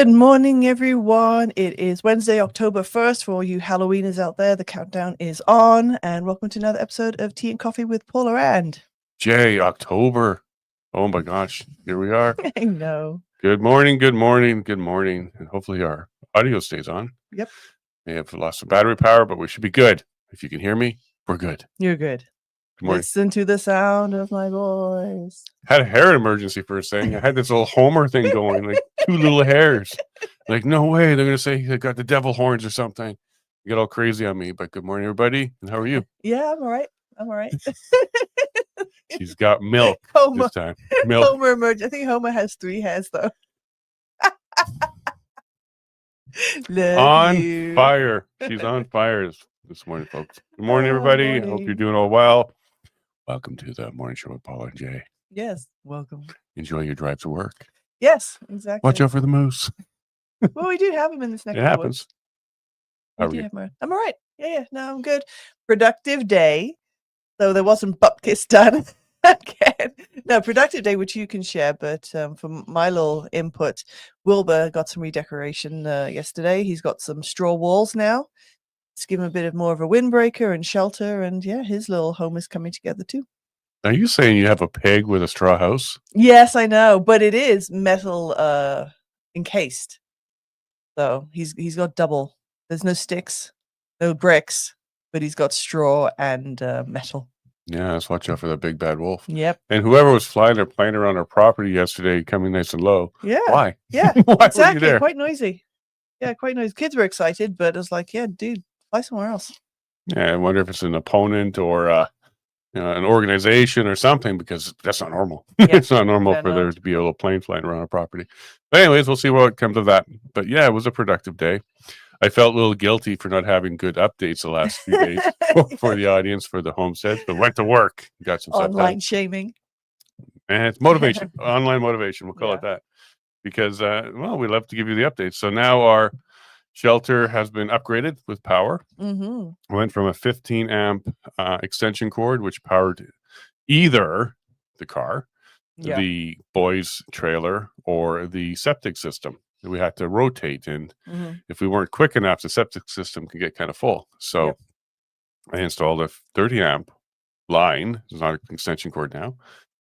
Good morning, everyone. It is Wednesday, October 1st. For all you Halloweeners out there, the countdown is on. And welcome to another episode of Tea and Coffee with Paula and Jay. October. Oh my gosh. Here we are. I know. Good morning, good morning, good morning. And hopefully our audio stays on. Yep. May have lost some battery power, but we should be good. If you can hear me, we're good. You're good. Good morning. Listen to the sound of my voice. Had a hair emergency for a second. I had this little Homer thing going, like two little hairs. Like, no way. They're going to say they got the devil horns or something. You get all crazy on me. But good morning, everybody. And how are you? Yeah, I'm all right. She's got milk Homer. this time. Milk. Homer emerged. I think Homer has 3 hairs, though. On fire. She's on fire this morning, folks. Good morning, everybody. Morning. I hope you're doing all well. Welcome to the morning show with Paula and Jay. Yes, welcome. Enjoy your drive to work. Yes, exactly. Watch out for the moose. Well, we do have him in this next. It happens. How are you? I'm all right. Yeah. No, I'm good. Productive day. Though there wasn't butt kiss done again. No, productive day, which you can share. But for my little input, Wilbur got some redecoration yesterday. He's got some straw walls now. It's given him a bit of more of a windbreaker and shelter. And yeah, his little home is coming together too. Are you saying you have a pig with a straw house? Yes, I know. But it is metal encased. So he's got double. There's no sticks, no bricks, but he's got straw and metal. Yeah, let's watch out for the big bad wolf. Yep. And whoever was flying or playing around our property yesterday, coming nice and low. Yeah. Why? Yeah. Why exactly. were you there? Quite noisy. Yeah, quite noisy. Kids were excited, but it was like, yeah, dude, fly somewhere else. Yeah, I wonder if it's an opponent or an organization or something, because that's not normal. Yeah. It's not normal for there to be a little plane flying around our property. But anyways, we'll see what comes of that. But yeah, it was a productive day. I felt a little guilty for not having good updates the last few days for the audience, for the homesteads, but went to work, got some stuff Online done. shaming. And it's motivation, online motivation, we'll call it that. Because, we love to give you the updates. So now our shelter has been upgraded with power. Mm-hmm. Went from a 15 amp extension cord, which powered either the car, the boys' trailer, or the septic system. We had to rotate, and if we weren't quick enough, the septic system could get kind of full. So I installed a 30 amp line. It's not an extension cord now.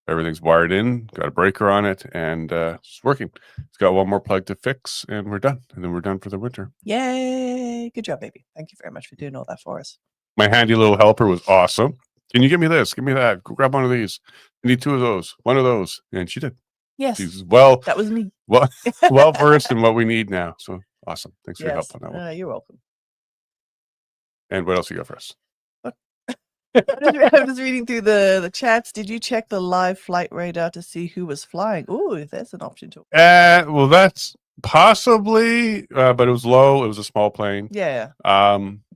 Everything's wired in, got a breaker on it, and it's working. It's got one more plug to fix, and we're done. And then we're done for the winter. Yay! Good job, baby. Thank you very much for doing all that for us. My handy little helper was awesome. Can you give me this? Give me that. Go grab one of these. I need 2 of those. 1 of those. And she did. Yes. She's that was me. Well versed in what we need now. So awesome. Thanks for your help on that one. You're welcome. And what else you got for us? I was reading through the chats. Did you check the live flight radar to see who was flying? Oh, there's an option to. Well, that's possibly, but it was low. It was a small plane. Yeah.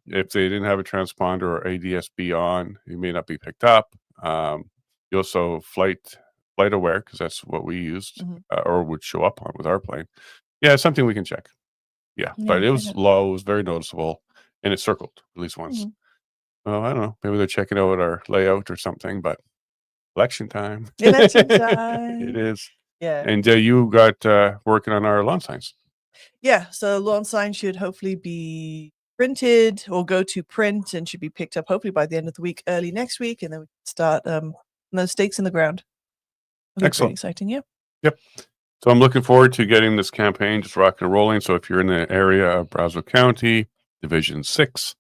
If they didn't have a transponder or ADSB on, it may not be picked up. You also flight aware, because that's what we used, or would show up on with our plane. Yeah, it's something we can check. Yeah, but it was low. It was very noticeable, and it circled at least once. Well, I don't know. Maybe they're checking out our layout or something, but election time. Election time. It is. Yeah. And you got working on our lawn signs. Yeah. So lawn signs should hopefully be printed or go to print and should be picked up hopefully by the end of the week, early next week. And then we can start those stakes in the ground. Excellent. Exciting. Yeah. Yep. So I'm looking forward to getting this campaign just rocking and rolling. So if you're in the area of Brazeau County, Division 6,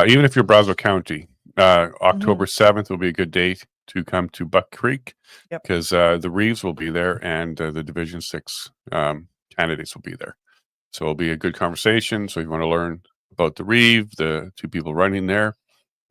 even if you're Brazeau County, October 7th will be a good date to come to Buck Creek, because the Reeves will be there and the Division 6 candidates will be there. So it'll be a good conversation. So if you want to learn about the Reeve, the 2 people running there,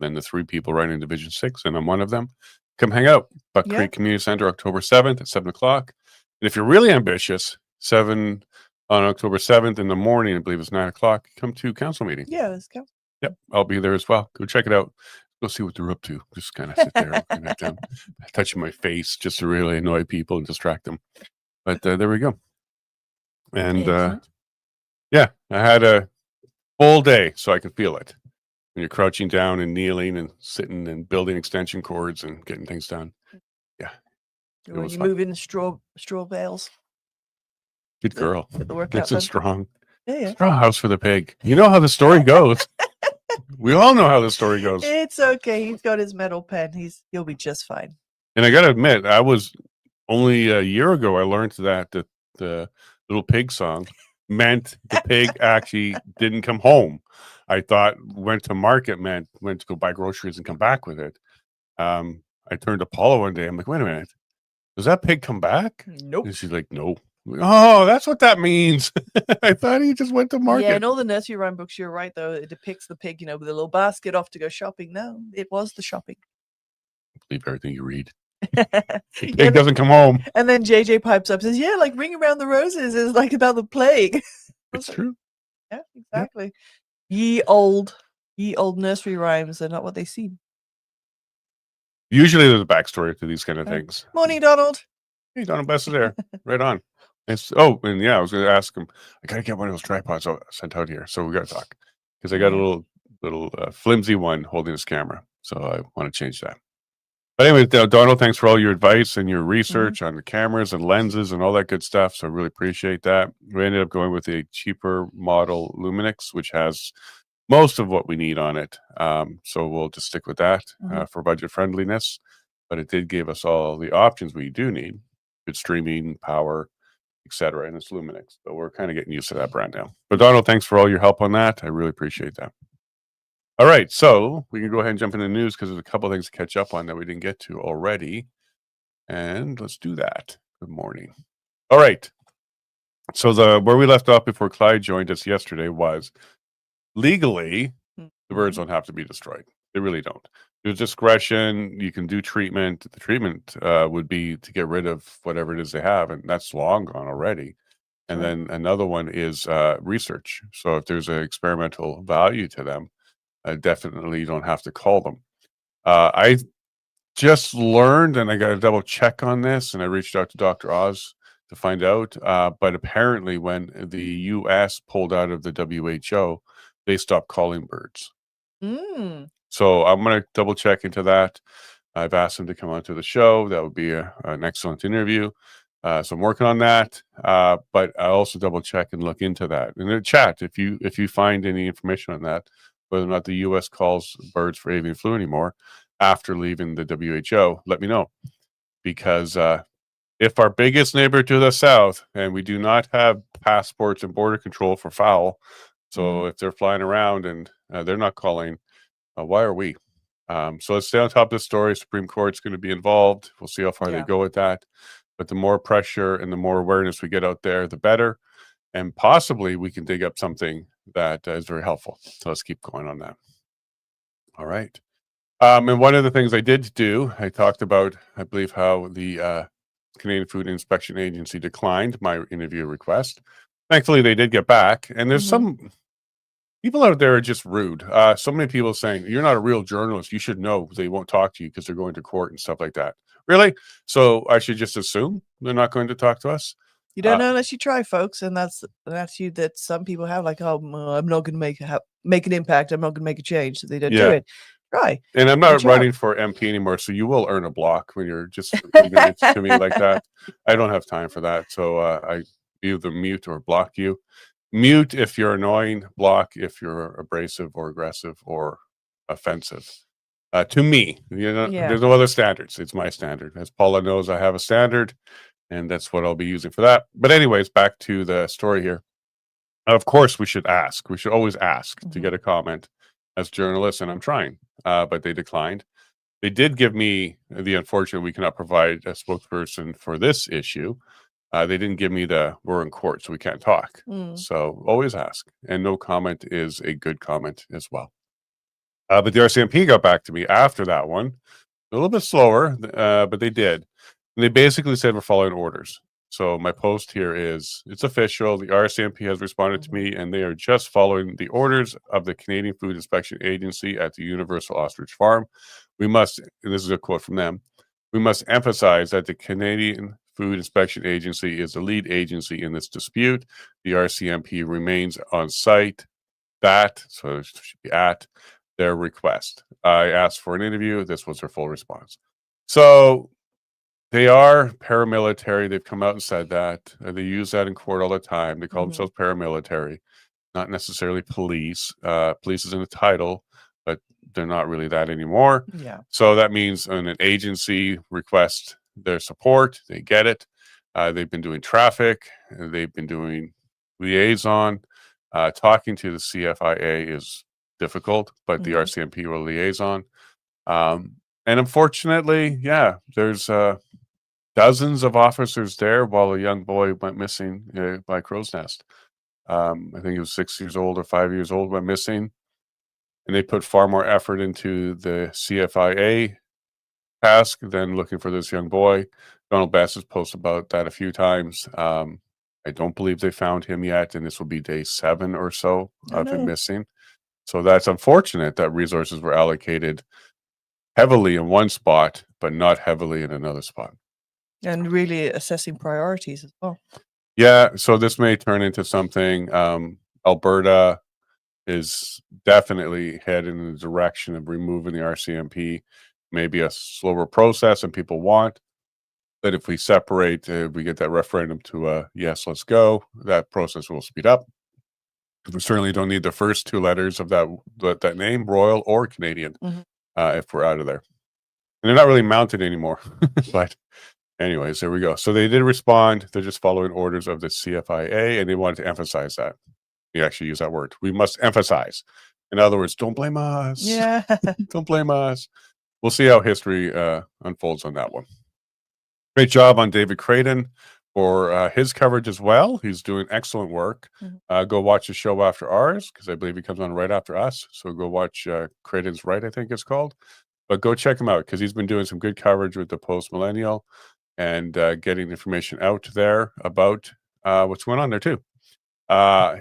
then the 3 people running Division 6, and I'm one of them, come hang out. Buck Creek Community Center, October 7th at 7 o'clock. And if you're really ambitious, on October 7th in the morning, I believe it's 9 o'clock, come to council meeting. Yeah, let's go. Yep, I'll be there as well. Go check it out. Go see what they're up to. Just kind of sit there looking at them, touching my face just to really annoy people and distract them. But there we go. And I had a full day, so I can feel it. When you're crouching down and kneeling and sitting and building extension cords and getting things done. Yeah. When you move in the straw bales. Good girl. Get the workout That's a done. strong Yeah. house for the pig. You know how the story goes. We all know how the story goes. It's okay. He's got his metal pen. He'll be just fine. And I got to admit, I was only a year ago I learned that the little pig song meant the pig actually didn't come home. I thought went to market meant went to go buy groceries and come back with it. I turned to Paula one day. I'm like, wait a minute, does that pig come back? Nope. And she's like, no. I'm like, oh, that's what that means. I thought he just went to market. Yeah, in all the nursery rhyme books, you're right, though. It depicts the pig, with a little basket off to go shopping. No, it was the shopping. Believe everything you read. The pig doesn't come home. And then JJ pipes up and says, yeah, like Ring Around the Roses is like about the plague. It's true. Yeah, exactly. Yep. Ye old nursery rhymes are not what they seem. Usually there's a backstory to these kind of things. Morning, Donald. Hey, Donald Best is there. Right on. I was going to ask him. I got to get one of those tripods sent out here, so we got to talk because I got a little flimsy one holding this camera, so I want to change that. But anyway, Donald, thanks for all your advice and your research on the cameras and lenses and all that good stuff. So I really appreciate that. We ended up going with a cheaper model Luminix, which has most of what we need on it. So we'll just stick with that for budget friendliness. But it did give us all the options we do need: good streaming, power, etc. And it's Luminix. So we're kind of getting used to that brand now. But Donald, thanks for all your help on that. I really appreciate that. All right, so we can go ahead and jump into the news because there's a couple of things to catch up on that we didn't get to already. And let's do that. Good morning. All right. So where we left off before Clyde joined us yesterday was legally, the birds don't have to be destroyed. They really don't. There's discretion. You can do treatment. The treatment would be to get rid of whatever it is they have, and that's long gone already. And then another one is research. So if there's an experimental value to them, definitely you don't have to call them. I just learned, and I got to double check on this, and I reached out to Dr. Oz to find out. But apparently when the U.S. pulled out of the WHO, they stopped calling birds. So I'm going to double check into that. I've asked him to come onto the show. That would be an excellent interview. So I'm working on that. But I also double check and look into that. In the chat, if you find any information on that, whether or not the U.S. calls birds for avian flu anymore after leaving the WHO, let me know. Because if our biggest neighbor to the south, and we do not have passports and border control for fowl, so if they're flying around and they're not calling, why are we? So let's stay on top of the story. Supreme Court's going to be involved. We'll see how far they go with that. But the more pressure and the more awareness we get out there, the better. And possibly we can dig up something that is very helpful. So let's keep going on that. All right. And one of the things I did do, I talked about, I believe, how the Canadian Food Inspection Agency declined my interview request. Thankfully, they did get back. And there's some people out there are just rude. So many people saying, you're not a real journalist. You should know they won't talk to you because they're going to court and stuff like that. Really? So I should just assume they're not going to talk to us? You don't know unless you try, folks. And that's an attitude that some people have, like, oh, I'm not going to make an impact. I'm not going to make a change. So they don't do it. Try. And I'm not running for MP anymore, so you will earn a block when you're just ignorant to me like that. I don't have time for that. So I either mute or block you. Mute if you're annoying, block if you're abrasive or aggressive or offensive. To me, there's no other standards. It's my standard. As Paula knows, I have a standard, and that's what I'll be using for that. But anyways, back to the story here. Of course, we should ask. We should always ask to get a comment as journalists, and I'm trying, but they declined. They did give me the unfortunate we cannot provide a spokesperson for this issue. They didn't give me we're in court, so we can't talk. So always ask. And no comment is a good comment as well. But the RCMP got back to me after that one. A little bit slower, but they did. And they basically said we're following orders. So my post here is, it's official. The RCMP has responded to me, and they are just following the orders of the Canadian Food Inspection Agency at the Universal Ostrich Farm. We must, and this is a quote from them, we must emphasize that the Canadian Food Inspection Agency is the lead agency in this dispute. The RCMP remains on site. So it should be at their request. I asked for an interview. This was their full response. So They are paramilitary. They've come out and said that. They use that in court all the time. They call Mhm. themselves paramilitary, not necessarily police. Police is in the title, but they're not really that anymore. Yeah. So that means when an agency requests their support, they get it. They've been doing traffic. They've been doing liaison. Talking to the CFIA is difficult, but the Mhm. RCMP will liaison. And unfortunately, yeah, there's dozens of officers there while a young boy went missing by crow's nest. I think he was 6 years old or 5 years old, went missing. And they put far more effort into the CFIA task than looking for this young boy. Donald Bass has posted about that a few times. I don't believe they found him yet, and this will be day 7 or so I of him know. missing. So that's unfortunate that resources were allocated heavily in one spot, but not heavily in another spot. And really assessing priorities as well. Yeah, so this may turn into something. Alberta is definitely headed in the direction of removing the RCMP. Maybe a slower process and people want. But if we separate, we get that referendum to yes, let's go, that process will speed up. We certainly don't need the first 2 letters of that name, Royal or Canadian, Mhm. if we're out of there. And they're not really mounted anymore. But anyways, there we go. So they did respond. They're just following orders of the CFIA, and they wanted to emphasize that. You actually use that word. We must emphasize. In other words, don't blame us. Yeah. Don't blame us. We'll see how history unfolds on that one. Great job on David Creighton for his coverage as well. He's doing excellent work. Mhm. Go watch the show after ours because I believe he comes on right after us. So go watch Creighton's Right, I think it's called. But go check him out because he's been doing some good coverage with the Post Millennial and getting information out there about what's going on there too.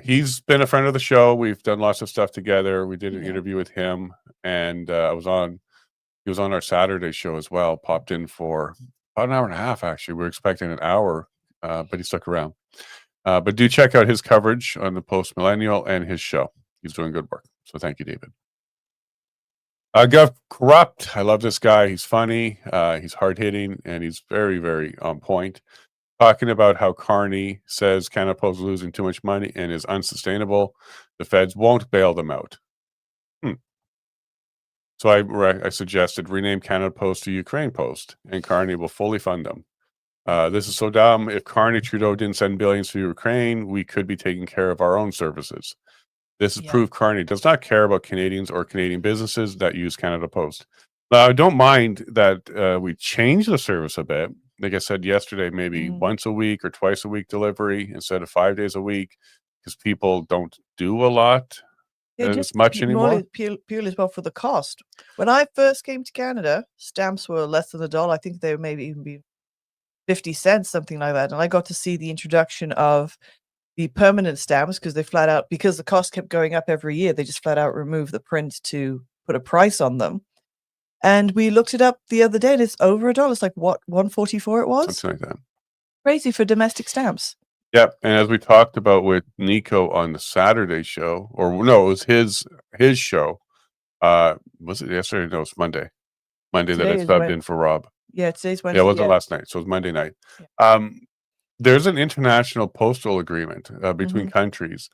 He's been a friend of the show. We've done lots of stuff together. We did an Yeah. interview with him, and he was on our Saturday show as well. Popped in for about an hour and a half. Actually, we were expecting an hour, but he stuck around. But do check out his coverage on the Post Millennial and his show. He's doing good work. So thank you, David. Gov Corrupt. I love this guy. He's funny. He's hard hitting, and he's very, very on point. Talking about how Carney says Canada Post is losing too much money and is unsustainable. The feds won't bail them out. So I suggested rename Canada Post to Ukraine Post, and Carney will fully fund them. This is so dumb. If Carney Trudeau didn't send billions to Ukraine, we could be taking care of our own services. This is Yeah. proof Carney does not care about Canadians or Canadian businesses that use Canada Post. Now, I don't mind that we change the service a bit. Like I said yesterday, maybe once a week or twice a week delivery instead of 5 days a week, because people don't do a lot Yeah, as just much anymore. purely as well for the cost. When I first came to Canada, stamps were less than $1. I think they were maybe even be 50 cents, something like that. And I got to see the introduction of the permanent stamps because they flat out, because the cost kept going up every year, they just flat out removed the print to put a price on them. And we looked it up the other day and it's over $1. It's like what, 144 it was? Something like that. Crazy for domestic stamps. Yep, and as we talked about with Nico on the Saturday show, or no, it was his show. Was it yesterday? No, it's Monday. Monday that I Today is subbed in for Rob. Yeah, today's Yeah, it Wednesday. wasn't last night, so it was Monday night. Yeah. There's an international postal agreement between countries,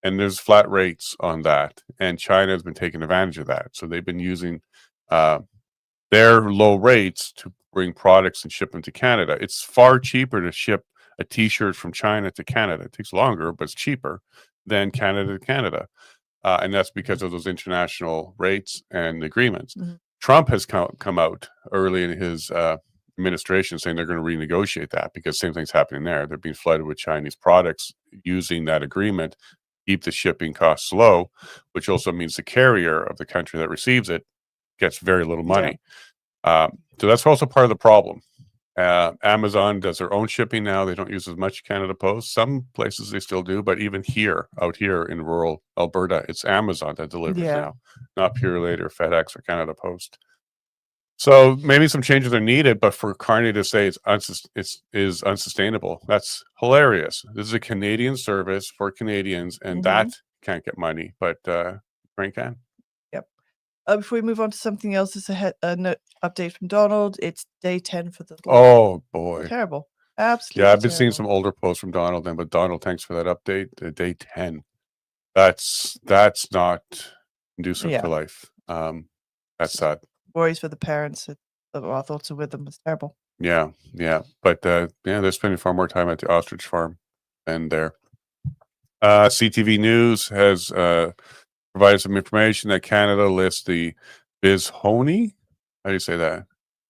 and there's flat rates on that, and China has been taking advantage of that. So they've been using their low rates to bring products and ship them to Canada. It's far cheaper to ship a T-shirt from China to Canada. It takes longer, but it's cheaper than Canada to Canada. And that's because of those international rates and agreements. Trump has come out early in his administration saying they're going to renegotiate that because same thing's happening there. They're being flooded with Chinese products using that agreement, keep the shipping costs low, which also means the carrier of the country that receives it gets very little money. So that's also part of the problem. Amazon does their own shipping now. They don't use as much Canada Post. Some places they still do, but even out here in rural Alberta, it's Amazon that delivers now, not Purelator, FedEx, or Canada Post. So maybe some changes are needed, but for Carney to say it's unsustainable, that's hilarious. This is a Canadian service for Canadians, and that can't get money, but Ukraine can. Yep. Before we move on to something else, there's a update from Donald. It's day 10 for the law. Oh boy. Terrible. Absolutely. Yeah, I've been seeing terrible. some older posts from Donald, but Donald, thanks for that update. Day 10. That's not conducive Yeah. to life. That's sad. Worries for the parents. Our thoughts are with them. It's terrible. Yeah. But they're spending far more time at the ostrich farm than there. CTV News has provided some information that Canada lists the Bizhoney. How do you say that?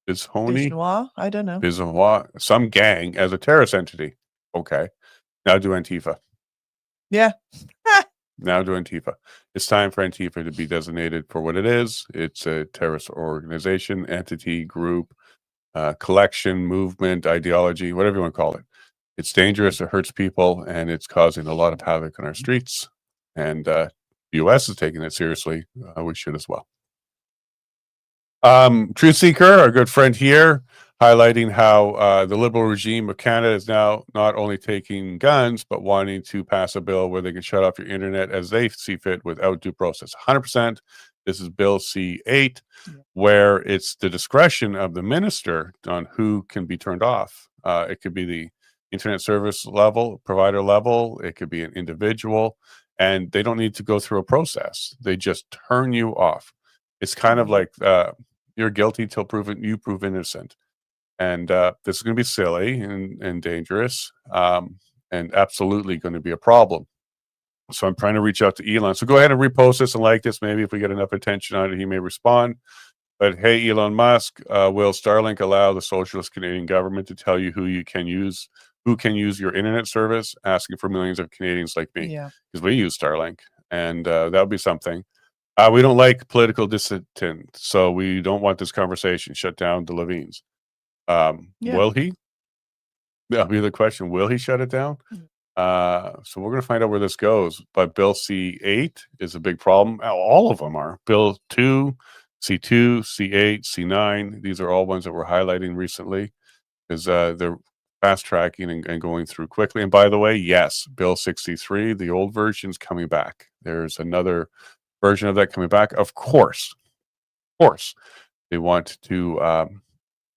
Bizhoney? Biznois? I don't know. Biznois, some gang as a terrorist entity. Okay. Now do Antifa. Yeah. Now do Antifa. It's time for Antifa to be designated for what it is. It's a terrorist organization, entity, group, collection, movement, ideology, whatever you want to call it. It's dangerous, it hurts people, and it's causing a lot of havoc on our streets. And the U.S. is taking it seriously. We should as well. Truth Seeker, our good friend here, highlighting how the Liberal regime of Canada is now not only taking guns, but wanting to pass a bill where they can shut off your internet as they see fit without due process. 100%. This is Bill C-8, where it's the discretion of the minister on who can be turned off. It could be the internet service level, provider level. It could be an individual, and they don't need to go through a process. They just turn you off. It's kind of like you're guilty till you prove innocent. And this is going to be silly and dangerous, and absolutely going to be a problem. So I'm trying to reach out to Elon. So go ahead and repost this and like this. Maybe if we get enough attention on it, he may respond. But hey, Elon Musk, will Starlink allow the socialist Canadian government to tell you who can use your internet service? Asking for millions of Canadians like me, because we use Starlink, and that would be something. We don't like political dissident, so we don't want this conversation. Shut down the Levines. Will he? That'll be the question. Will he shut it down? So we're going to find out where this goes. But Bill C-8 is a big problem. All of them are. Bill 2, C2, C8, C9. These are all ones that we're highlighting recently because they're fast tracking and going through quickly. And by the way, yes, Bill 63, the old version's coming back. There's another version of that coming back. Of course, they want to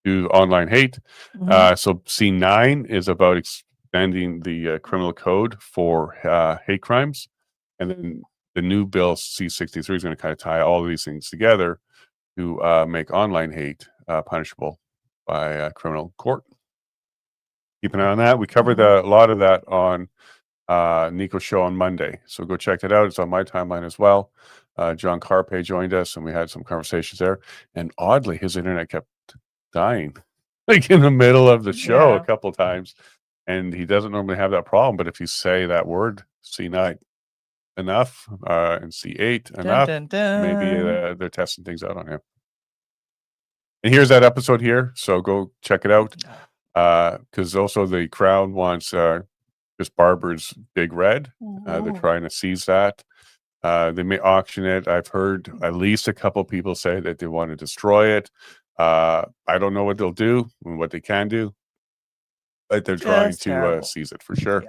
do online hate. So C9 is about expanding the criminal code for hate crimes, and then the new bill C63 is going to kind of tie all of these things together to make online hate punishable by criminal court. Keep an eye on that. We covered a lot of that on Nico's show on Monday, so go check it out. It's on my timeline as well. John Carpe joined us, and we had some conversations there. And oddly, his internet kept dying, like in the middle of the show a couple times. And he doesn't normally have that problem, but if you say that word C9 enough and C8 enough, maybe they're testing things out on him. And here's that episode here, so go check it out. Because also the Crown wants Chris Barber's Big Red. They're trying to seize that. They may auction it. I've heard at least a couple people say that they want to destroy it. I don't know what they'll do and what they can do, but they're trying to seize it for sure.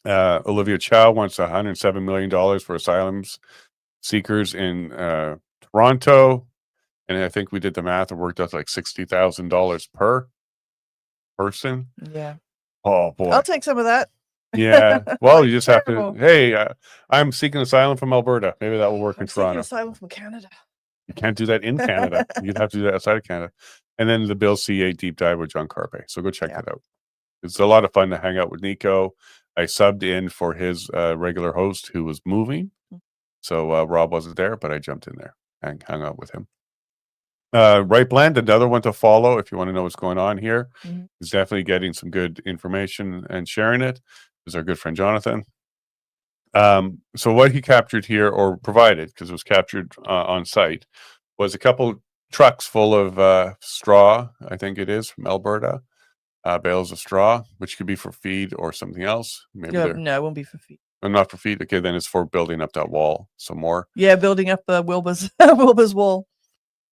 Olivia Chow wants $107 million for asylum seekers in Toronto. And I think we did the math and worked out like $60,000 per person. Yeah. Oh boy. I'll take some of that. Yeah. Well, you just have to. Hey, I'm seeking asylum from Alberta. Maybe that will work in Toronto. Asylum from Canada. You can't do that in Canada. You'd have to do that outside of Canada. And then the Bill C8 deep dive with John Carpe. So go check that out. It's a lot of fun to hang out with Nico. I subbed in for his regular host who was moving. So Rob wasn't there, but I jumped in there and hung out with him. Right Blend, another one to follow if you want to know what's going on here. He's definitely getting some good information and sharing it. Is our good friend Jonathan. So what he captured here, or provided, because it was captured on site, was a couple trucks full of straw, I think it is, from Alberta. Bales of straw, which could be for feed or something else. Maybe no, it won't be for feed. Not for feed. Okay, then it's for building up that wall some more. Yeah, building up Wilbur's wall.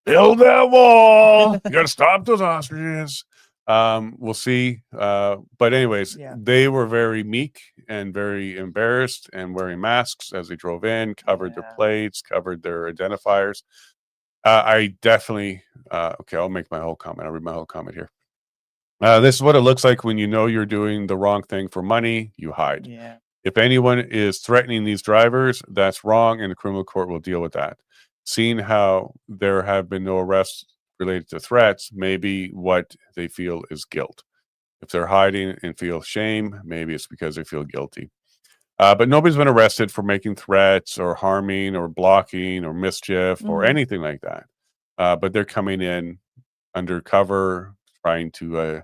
Build that wall. You got to stop those ostriches. We'll see. But anyways, they were very meek and very embarrassed and wearing masks as they drove in, covered their plates, covered their identifiers. I definitely, okay, I'll make my whole comment. I'll read my whole comment here. This is what it looks like when you know you're doing the wrong thing for money, you hide. Yeah. If anyone is threatening these drivers, that's wrong, and the criminal court will deal with that. Seeing how there have been no arrests related to threats, maybe what they feel is guilt. If they're hiding and feel shame, maybe it's because they feel guilty. But nobody's been arrested for making threats or harming or blocking or mischief or Mhm. anything like that. But they're coming in undercover, trying to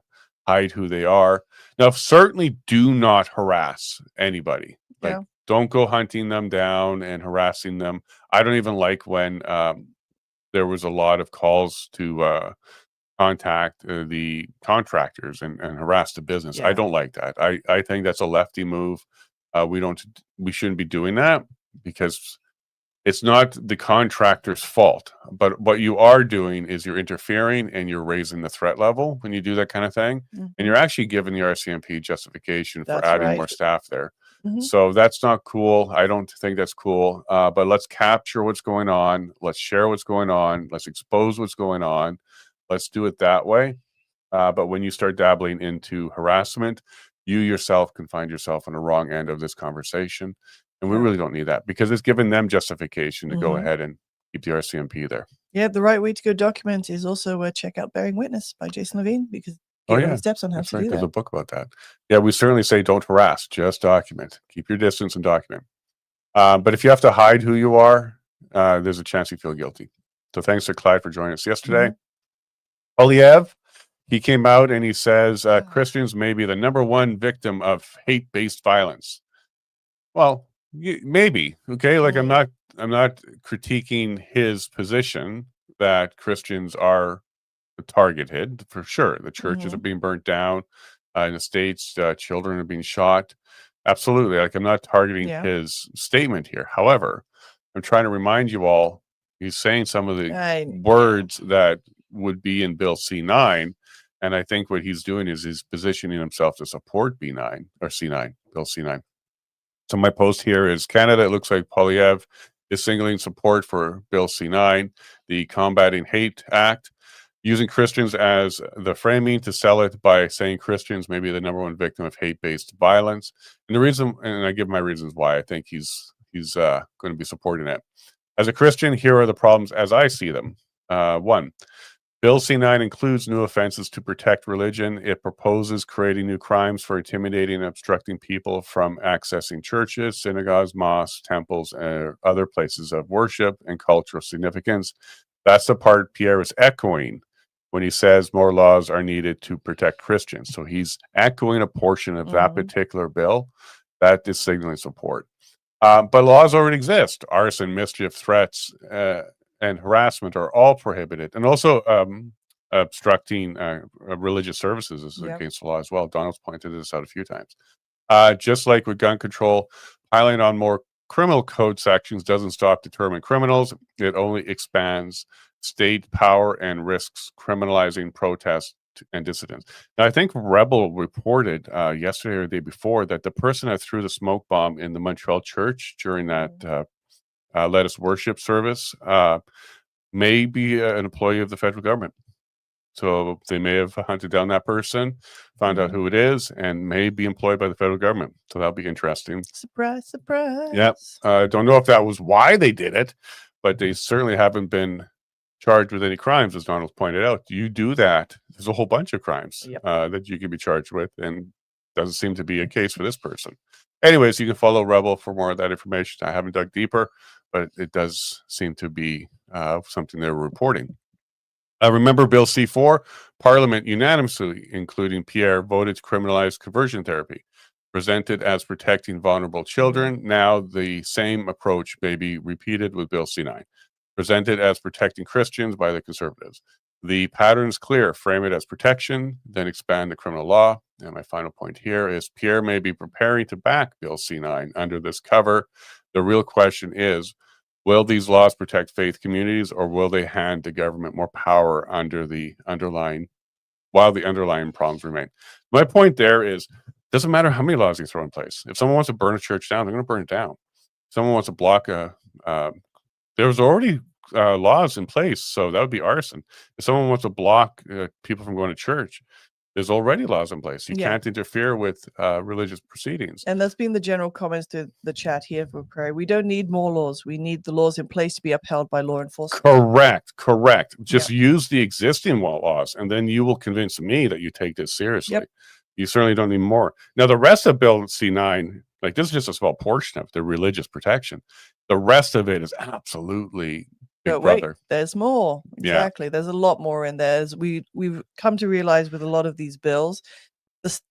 hide who they are. Now, certainly do not harass anybody. Like, Yeah. don't go hunting them down and harassing them. I don't even like when there was a lot of calls to contact the contractors and harass the business. I Yeah. don't like that. I think that's a lefty move. We shouldn't be doing that because it's not the contractor's fault. But what you are doing is you're interfering and you're raising the threat level when you do that kind of thing. And Mhm. you're actually giving the RCMP justification for That's adding more right. staff there. Mhm. So that's not cool. I don't think that's cool. But let's capture what's going on. Let's share what's going on. Let's expose what's going on. Let's do it that way. But when you start dabbling into harassment, you yourself can find yourself on the wrong end of this conversation. And we Yeah. really don't need that because it's given them justification to go Mhm. ahead and keep the RCMP there. Yeah, the right way to go document is also check out Bearing Witness by Jason Levine, because Oh, give all yeah. the steps on how That's to right. do There's that. a book about that. Yeah, we certainly say don't harass, just document. Keep your distance and document. But if you have to hide who you are, there's a chance you feel guilty. So thanks to Clyde for joining us yesterday. Mhm. Polyev, he came out and he says Christians may be the number one victim of hate-based violence. Well, maybe, okay. Like Mm. I'm not critiquing his position that Christians are targeted for sure. The churches are Mhm. being burnt down in the states. Children are being shot. Absolutely. Like I'm not targeting Yeah. his statement here. However, I'm trying to remind you all. He's saying some of the Yeah. words that would be in Bill C9, and I think what he's doing is he's positioning himself to support B9 or C9, Bill C9. So my post here is Canada. It looks like Polyev is signaling support for Bill C9, the Combating Hate Act, using Christians as the framing to sell it by saying Christians may be the number one victim of hate-based violence. And the reason, and I give my reasons why I think he's going to be supporting it. As a Christian, here are the problems as I see them. One, Bill C9 includes new offenses to protect religion. It proposes creating new crimes for intimidating and obstructing people from accessing churches, synagogues, mosques, temples, and other places of worship and cultural significance. That's the part Pierre is echoing when he says more laws are needed to protect Christians. So he's echoing a portion of that Mhm. particular bill that is signaling support. But laws already exist. Arson, mischief, threats, and harassment are all prohibited. And also obstructing religious services is Yep. against the law as well. Donald's pointed this out a few times. Just like with gun control, piling on more criminal code sections doesn't stop determined criminals. It only expands state power and risks criminalizing protest and dissidents. Now, I think Rebel reported yesterday or the day before that the person that threw the smoke bomb in the Montreal church during that Mhm. Let Us Worship service may be an employee of the federal government. So they may have hunted down that person, found out Mhm. who it is, and may be employed by the federal government. So that'll be interesting. Surprise, Yeah. surprise. Don't know if that was why they did it, but they certainly haven't been charged with any crimes, as Donald pointed out. You do that, there's a whole bunch of crimes Yep. that you can be charged with, and doesn't seem to be a case for this person. Anyways, you can follow Rebel for more of that information. I haven't dug deeper, but it does seem to be something they're reporting. Remember Bill C4? Parliament unanimously, including Pierre, voted to criminalize conversion therapy, presented as protecting vulnerable children. Now the same approach may be repeated with Bill C9, presented as protecting Christians by the conservatives. The pattern is clear. Frame it as protection, then expand the criminal law. And my final point here is Pierre may be preparing to back Bill C9 under this cover. The real question is, will these laws protect faith communities, or will they hand the government more power while the underlying problems remain? My point there is, doesn't matter how many laws you throw in place. If someone wants to burn a church down, they're going to burn it down. If someone wants to block there's already laws in place. So that would be arson. If someone wants to block people from going to church, there's already laws in place. You can't interfere with religious proceedings. And that's been the general comments to the chat here for prayer. We don't need more laws. We need the laws in place to be upheld by law enforcement. Correct. Just use the existing laws, and then you will convince me that you take this seriously. You certainly don't need more. Now, the rest of Bill C9, like this is just a small portion of the religious protection. The rest of it is absolutely big brother. There's more. Exactly. There's a lot more in there. As we've come to realize with a lot of these bills,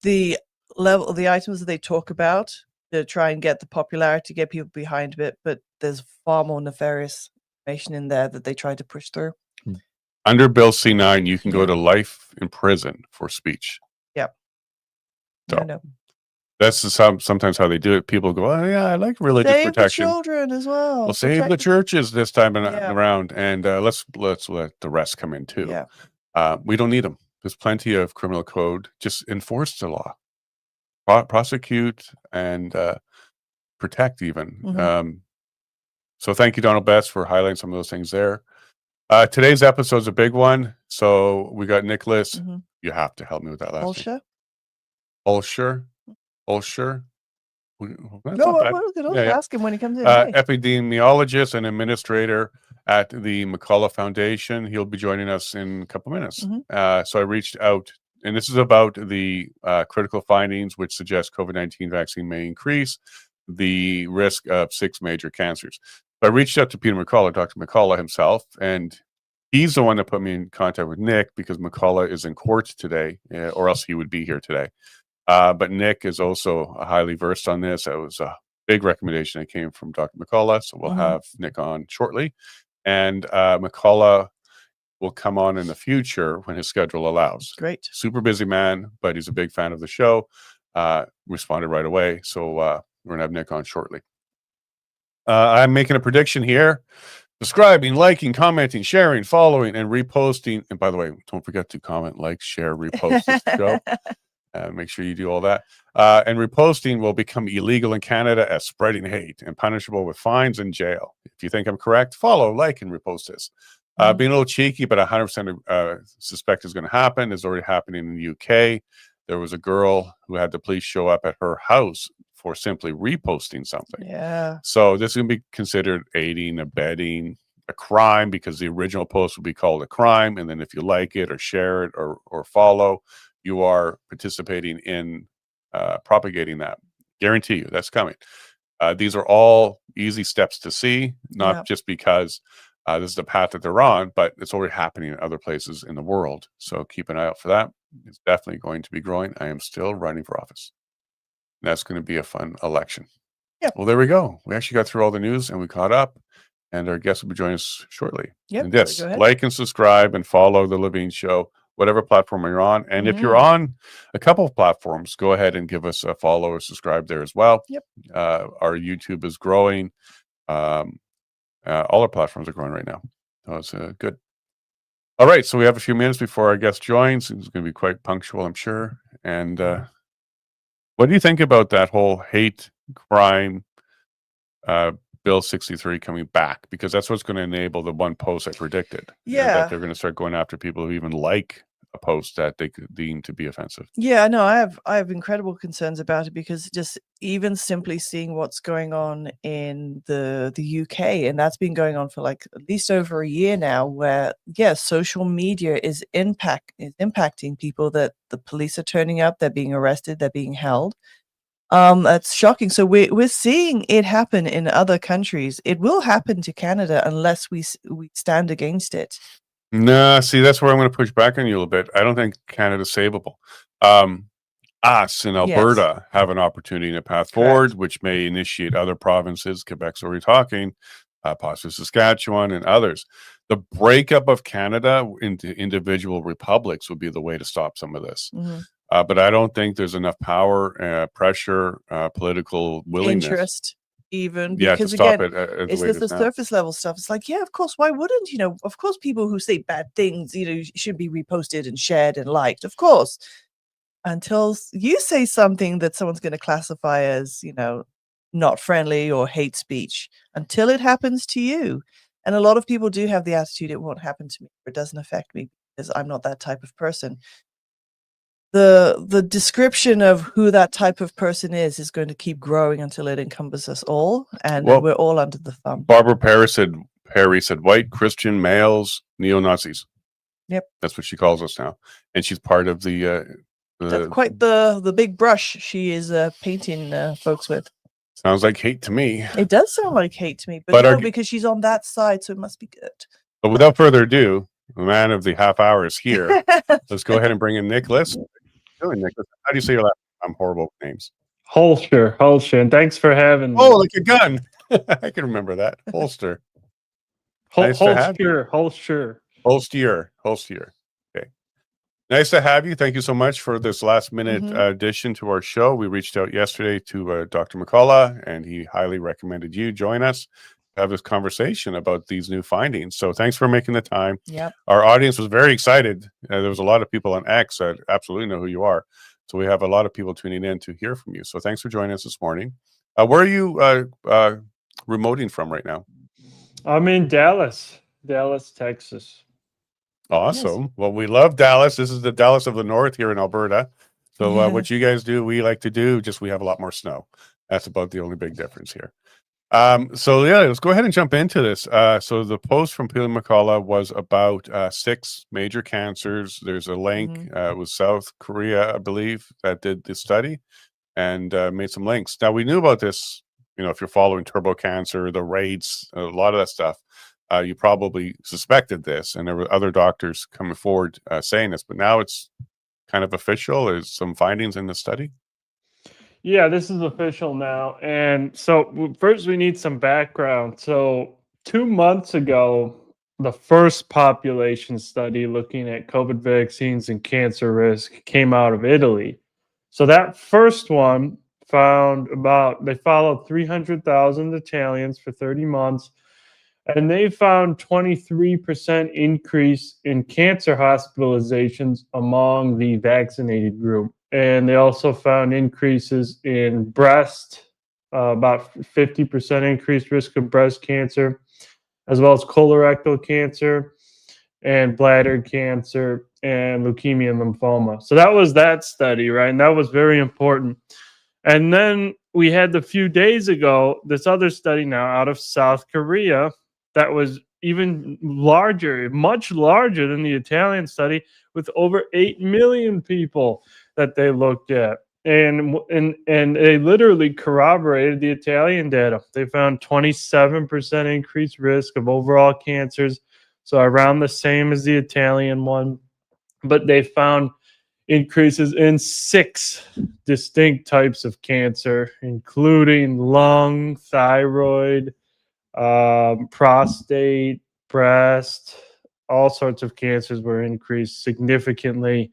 the items that they talk about to try and get the popularity, get people behind it, but there's far more nefarious information in there that they try to push through. Under Bill C9, you can go to life in prison for speech. So that's sometimes how they do it. People go, "Oh yeah, I like religious protection." Save the children as well. Well, save the churches this time around, and let's let the rest come in too. We don't need them. There's plenty of criminal code. Just enforce the law, prosecute, and protect even. So thank you, Donald Betts, for highlighting some of those things there. Today's episode is a big one. So we got Nicolas. You have to help me with that last name. Hulscher. I'll ask him when he comes in. Epidemiologist and administrator at the McCullough Foundation. He'll be joining us in a couple minutes. So I reached out, and this is about the critical findings which suggest COVID-19 vaccine may increase the risk of 6 major cancers. So I reached out to Peter McCullough, Dr. McCullough himself, and he's the one that put me in contact with Nick because McCullough is in court today, or else he would be here today. But Nick is also highly versed on this. That was a big recommendation that came from Dr. McCullough. So we'll have Nick on shortly. And McCullough will come on in the future when his schedule allows. Great. Super busy man, but he's a big fan of the show. Responded right away. So we're going to have Nick on shortly. I'm making a prediction here. Subscribing, liking, commenting, sharing, following, and reposting. And by the way, don't forget to comment, like, share, repost this show. Make sure you do all that. And reposting will become illegal in Canada as spreading hate and punishable with fines and jail. If you think I'm correct, follow, like, and repost this. Being a little cheeky, but 100% suspect is going to happen. It's already happening in the UK. There was a girl who had the police show up at her house for simply reposting something. So this is going to be considered aiding, abetting, a crime because the original post would be called a crime. And then if you like it or share it or follow, you are participating in propagating that. Guarantee you that's coming. These are all easy steps to see, not just because this is the path that they're on, but it's already happening in other places in the world. So keep an eye out for that. It's definitely going to be growing. I am still running for office. That's going to be a fun election. Well, there we go. We actually got through all the news and we caught up, and our guest will be joining us shortly. And yes, like and subscribe and follow The Levine Show, whatever platform you're on. And if you're on a couple of platforms, go ahead and give us a follow or subscribe there as well. Our YouTube is growing. All our platforms are growing right now. So it's good. All right. So we have a few minutes before our guest joins. It's going to be quite punctual, I'm sure. And what do you think about that whole hate crime Bill 63 coming back? Because that's what's going to enable the one post I predicted. That they're going to start going after people who even like a post that they could deem to be offensive. No, I have incredible concerns about it because just even simply seeing what's going on in the UK, and that's been going on for like at least over a year now, where social media is impacting people, that the police are turning up, they're being arrested, they're being held. That's shocking. So we're seeing it happen in other countries. It will happen to Canada unless we stand against it. No, see, that's where I'm going to push back on you a little bit. I don't think Canada's savable. Us in Alberta have an opportunity and a path forward, which may initiate other provinces. Quebec's already talking, possibly Saskatchewan and others. The breakup of Canada into individual republics would be the way to stop some of this. But I don't think there's enough power, pressure, political willingness. Interest. Even because to stop again, it's just the surface level stuff. It's like, of course, why wouldn't of course people who say bad things should be reposted and shared and liked, of course, until you say something that someone's going to classify as not friendly or hate speech. Until it happens to you, And a lot of people do have the attitude, it won't happen to me, or it doesn't affect me because I'm not that type of person. The description of who that type of person is going to keep growing until it encompasses us all, and Well, we're all under the thumb. Barbara Perry said white Christian males, neo-Nazis. Yep. That's what she calls us now. And she's part of That's quite the big brush she is painting folks with. Sounds like hate to me. It does sound like hate to me, but no, because she's on that side, so it must be good. But without further ado, the man of the half hour is here. Let's go ahead and bring in Nicolas. Nicolas, how do you say your last name? I'm horrible with names. Hulscher, and thanks for having me. Oh, like a gun. I can remember that. Holster. Hulscher. Okay. Nice to have you. Thank you so much for this last minute addition to our show. We reached out yesterday to Dr. McCullough, and he highly recommended you join us to have this conversation about these new findings. So thanks for making the time. Yep. Our audience was very excited. There was a lot of people on X that absolutely know who you are. So we have a lot of people tuning in to hear from you. So thanks for joining us this morning. Where are you remoting from right now? I'm in Dallas, Texas. Awesome. Yes. Well, we love Dallas. This is the Dallas of the North here in Alberta. So what you guys do, we like to do, just we have a lot more snow. That's about the only big difference here. So yeah, let's go ahead and jump into this. So the post from Paula McCullough was about 6 major cancers. There's a link with South Korea, I believe, that did the study and made some links. Now we knew about this, you know, if you're following turbo cancer, the rates, a lot of that stuff. You probably suspected this, and there were other doctors coming forward saying this, but now it's kind of official. There's some findings in the study. Yeah, this is official now. And so first we need some background. So 2 months ago, the first population study looking at COVID vaccines and cancer risk came out of Italy. So that first one they followed 300,000 Italians for 30 months. And they found 23% increase in cancer hospitalizations among the vaccinated group. And they also found increases in breast, about 50% increased risk of breast cancer, as well as colorectal cancer and bladder cancer and leukemia and lymphoma. So that was that study, right? And that was very important. And then we had a few days ago, this other study now out of South Korea that was even larger, much larger than the Italian study, with over 8 million people that they looked at. And they literally corroborated the Italian data. They found 27% increased risk of overall cancers, so around the same as the Italian one. But they found increases in 6 distinct types of cancer, including lung, thyroid, prostate, breast, all sorts of cancers were increased significantly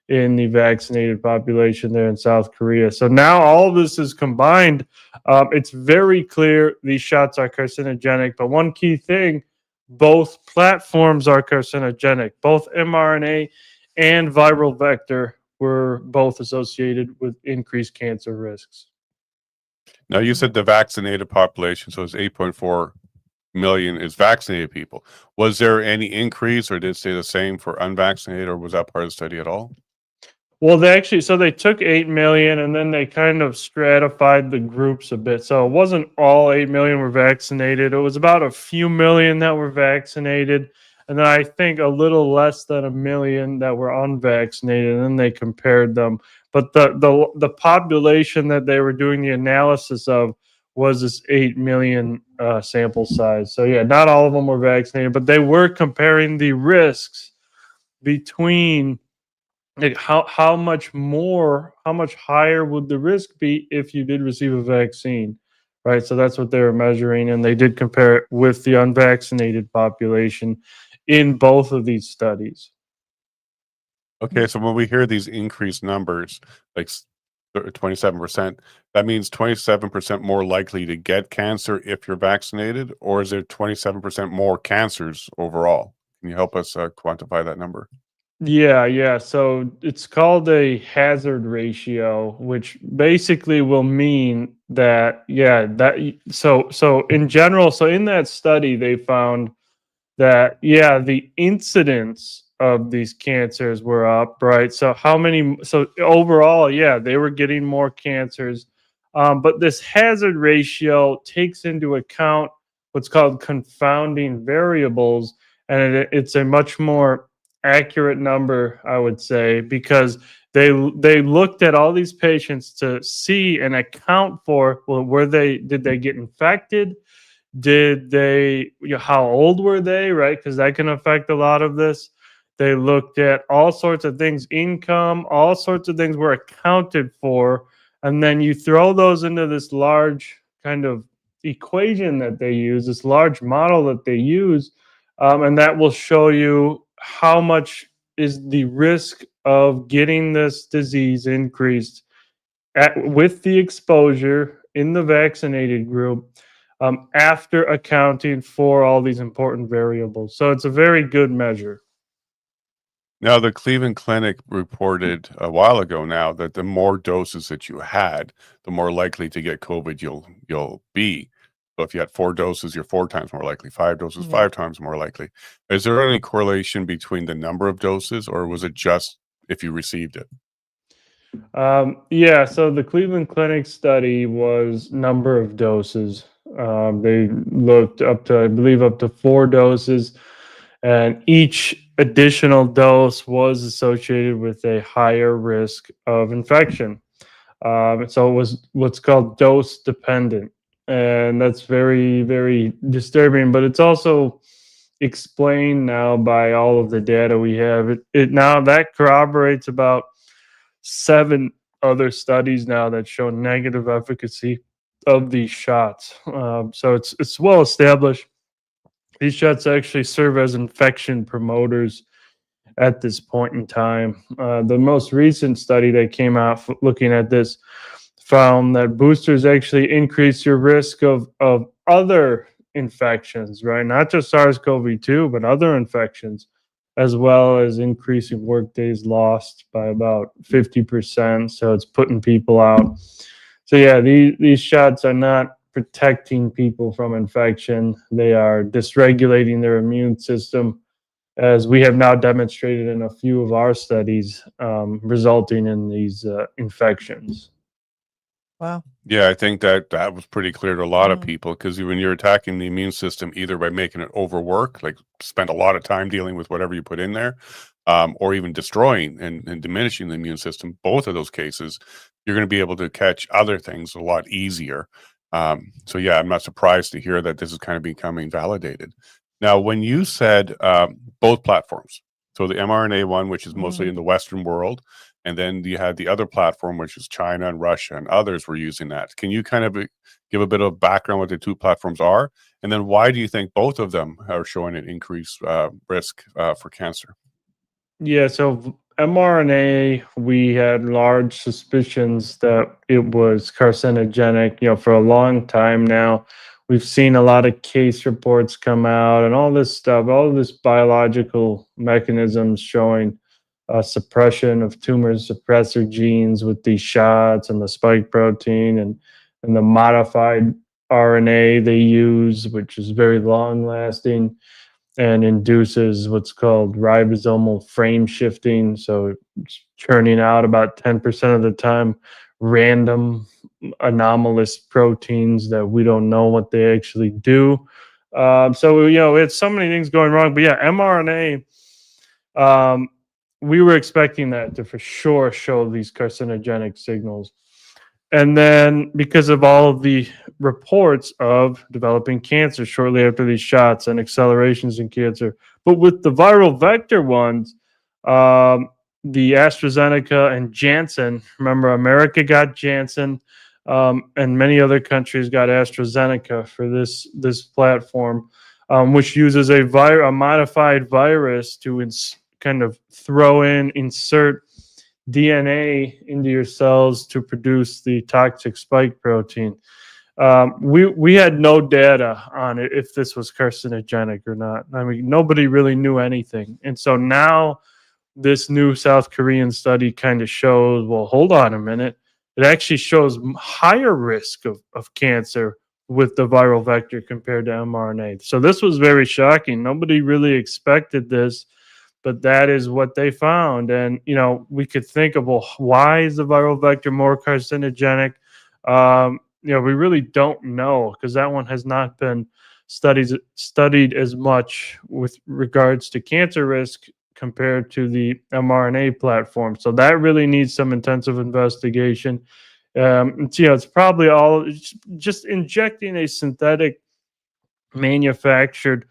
in the vaccinated population there in South Korea. So now all of this is combined. It's very clear these shots are carcinogenic, but one key thing, both platforms are carcinogenic. Both mRNA and viral vector were both associated with increased cancer risks. Now, you said the vaccinated population, so it's 8.4 million is vaccinated people. Was there any increase, or did it stay the same for unvaccinated, or was that part of the study at all? Well, they took 8 million and then they kind of stratified the groups a bit. So it wasn't all 8 million were vaccinated. It was about a few million that were vaccinated. And then I think a little less than 1 million that were unvaccinated, and then they compared them. But the population that they were doing the analysis of was this 8 million sample size. So yeah, not all of them were vaccinated, but they were comparing the risks between how much higher would the risk be if you did receive a vaccine, right? So that's what they were measuring, and they did compare it with the unvaccinated population in both of these studies. Okay, so when we hear these increased numbers, like 27%, that means 27% more likely to get cancer if you're vaccinated, or is there 27% more cancers overall? Can you help us quantify that number? Yeah. So it's called a hazard ratio, which basically will mean that, so in general, so in that study, they found that, yeah, the incidence of these cancers were up, right? So so overall, yeah, they were getting more cancers. But this hazard ratio takes into account what's called confounding variables, and it's a much more accurate number, I would say, because they looked at all these patients to see and account for, well, did they get infected, did they, how old were they, right? Because that can affect a lot of this. They looked at all sorts of things, income, all sorts of things were accounted for. And then you throw those into this large kind of equation that they use, this large model that they use, and that will show you how much is the risk of getting this disease increased with the exposure in the vaccinated group, after accounting for all these important variables. So it's a very good measure. Now, the Cleveland Clinic reported a while ago now that the more doses that you had, the more likely to get COVID you'll be. So if you had 4 doses, you're 4 times more likely. 5 doses, Yeah. 5 times more likely. Is there any correlation between the number of doses, or was it just if you received it? Yeah, so the Cleveland Clinic study was number of doses. They looked up to, I believe, up to 4 doses, and each additional dose was associated with a higher risk of infection. So it was what's called dose dependent, and that's very, very disturbing. But it's also explained now by all of the data we have. It now that corroborates about 7 other studies now that show negative efficacy of these shots. So it's well established. These shots actually serve as infection promoters at this point in time. The most recent study that came out looking at this found that boosters actually increase your risk of other infections, right? Not just SARS-CoV-2, but other infections, as well as increasing work days lost by about 50%. So it's putting people out. So yeah, these shots are not protecting people from infection. They are dysregulating their immune system, as we have now demonstrated in a few of our studies, resulting in these infections. Wow. Yeah, I think that was pretty clear to a lot of Mm. people, because when you're attacking the immune system, either by making it overwork, like spend a lot of time dealing with whatever you put in there, or even destroying and diminishing the immune system, both of those cases, you're going to be able to catch other things a lot easier. So yeah, I'm not surprised to hear that this is kind of becoming validated. Now, when you said both platforms, so the mRNA one, which is mostly Mm. in the Western world, and then you had the other platform, which is China and Russia, and others were using that. Can you kind of give a bit of background what the 2 platforms are? And then why do you think both of them are showing an increased risk for cancer? Yeah, so mRNA, we had large suspicions that it was carcinogenic, for a long time now. We've seen a lot of case reports come out and all this stuff, all of this biological mechanisms showing suppression of tumor suppressor genes with these shots and the spike protein and the modified RNA they use, which is very long lasting and induces what's called ribosomal frame shifting. So it's churning out about 10% of the time random anomalous proteins that we don't know what they actually do. So, it's so many things going wrong. But yeah, mRNA, um, we were expecting that to for sure show these carcinogenic signals. And then because of all of the reports of developing cancer shortly after these shots and accelerations in cancer. But with the viral vector ones, the AstraZeneca and Janssen, remember America got Janssen, and many other countries got AstraZeneca for this platform, which uses a modified virus to kind of insert DNA into your cells to produce the toxic spike protein. We had no data on it if this was carcinogenic or not. I mean, nobody really knew anything, and so now this new South Korean study kind of shows, well, hold on a minute. It actually shows higher risk of cancer with the viral vector compared to mRNA. So this was very shocking. Nobody really expected this, but that is what they found. And, we could think of, well, why is the viral vector more carcinogenic? We really don't know, because that one has not been studied as much with regards to cancer risk compared to the mRNA platform. So that really needs some intensive investigation. It's probably all just injecting a synthetic manufactured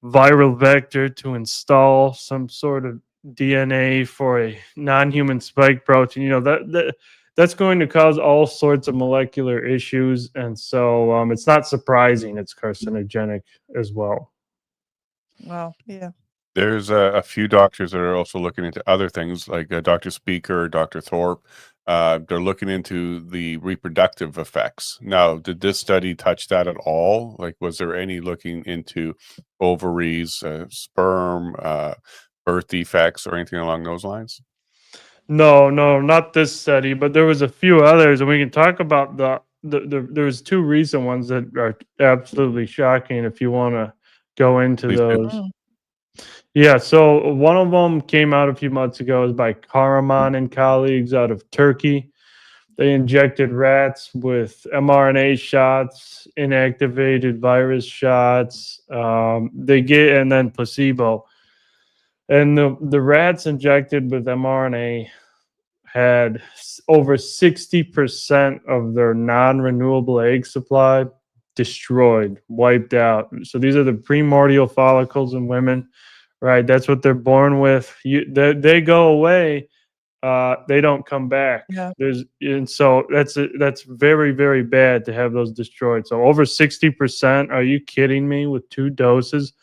viral vector to install some sort of DNA for a non-human spike protein. That's going to cause all sorts of molecular issues, and so it's not surprising it's carcinogenic as well. Wow. Yeah. There's a few doctors that are also looking into other things, like Dr. Speaker, Dr. Thorpe. They're looking into the reproductive effects. Now, did this study touch that at all? Like, was there any looking into ovaries, sperm, birth defects, or anything along those lines? No, not this study, but there was a few others, and we can talk about there's two recent ones that are absolutely shocking if you want to go into Please do. those. Yeah, so one of them came out a few months ago. Is by Karaman and colleagues out of Turkey. They injected rats with mRNA shots, inactivated virus shots. And then placebo. And the rats injected with mRNA had over 60% of their non-renewable egg supply destroyed, wiped out. So these are the primordial follicles in women, right? That's what they're born with. They go away. They don't come back. Yeah. And so that's very, very bad to have those destroyed. So over 60%. Are you kidding me? With 2 doses?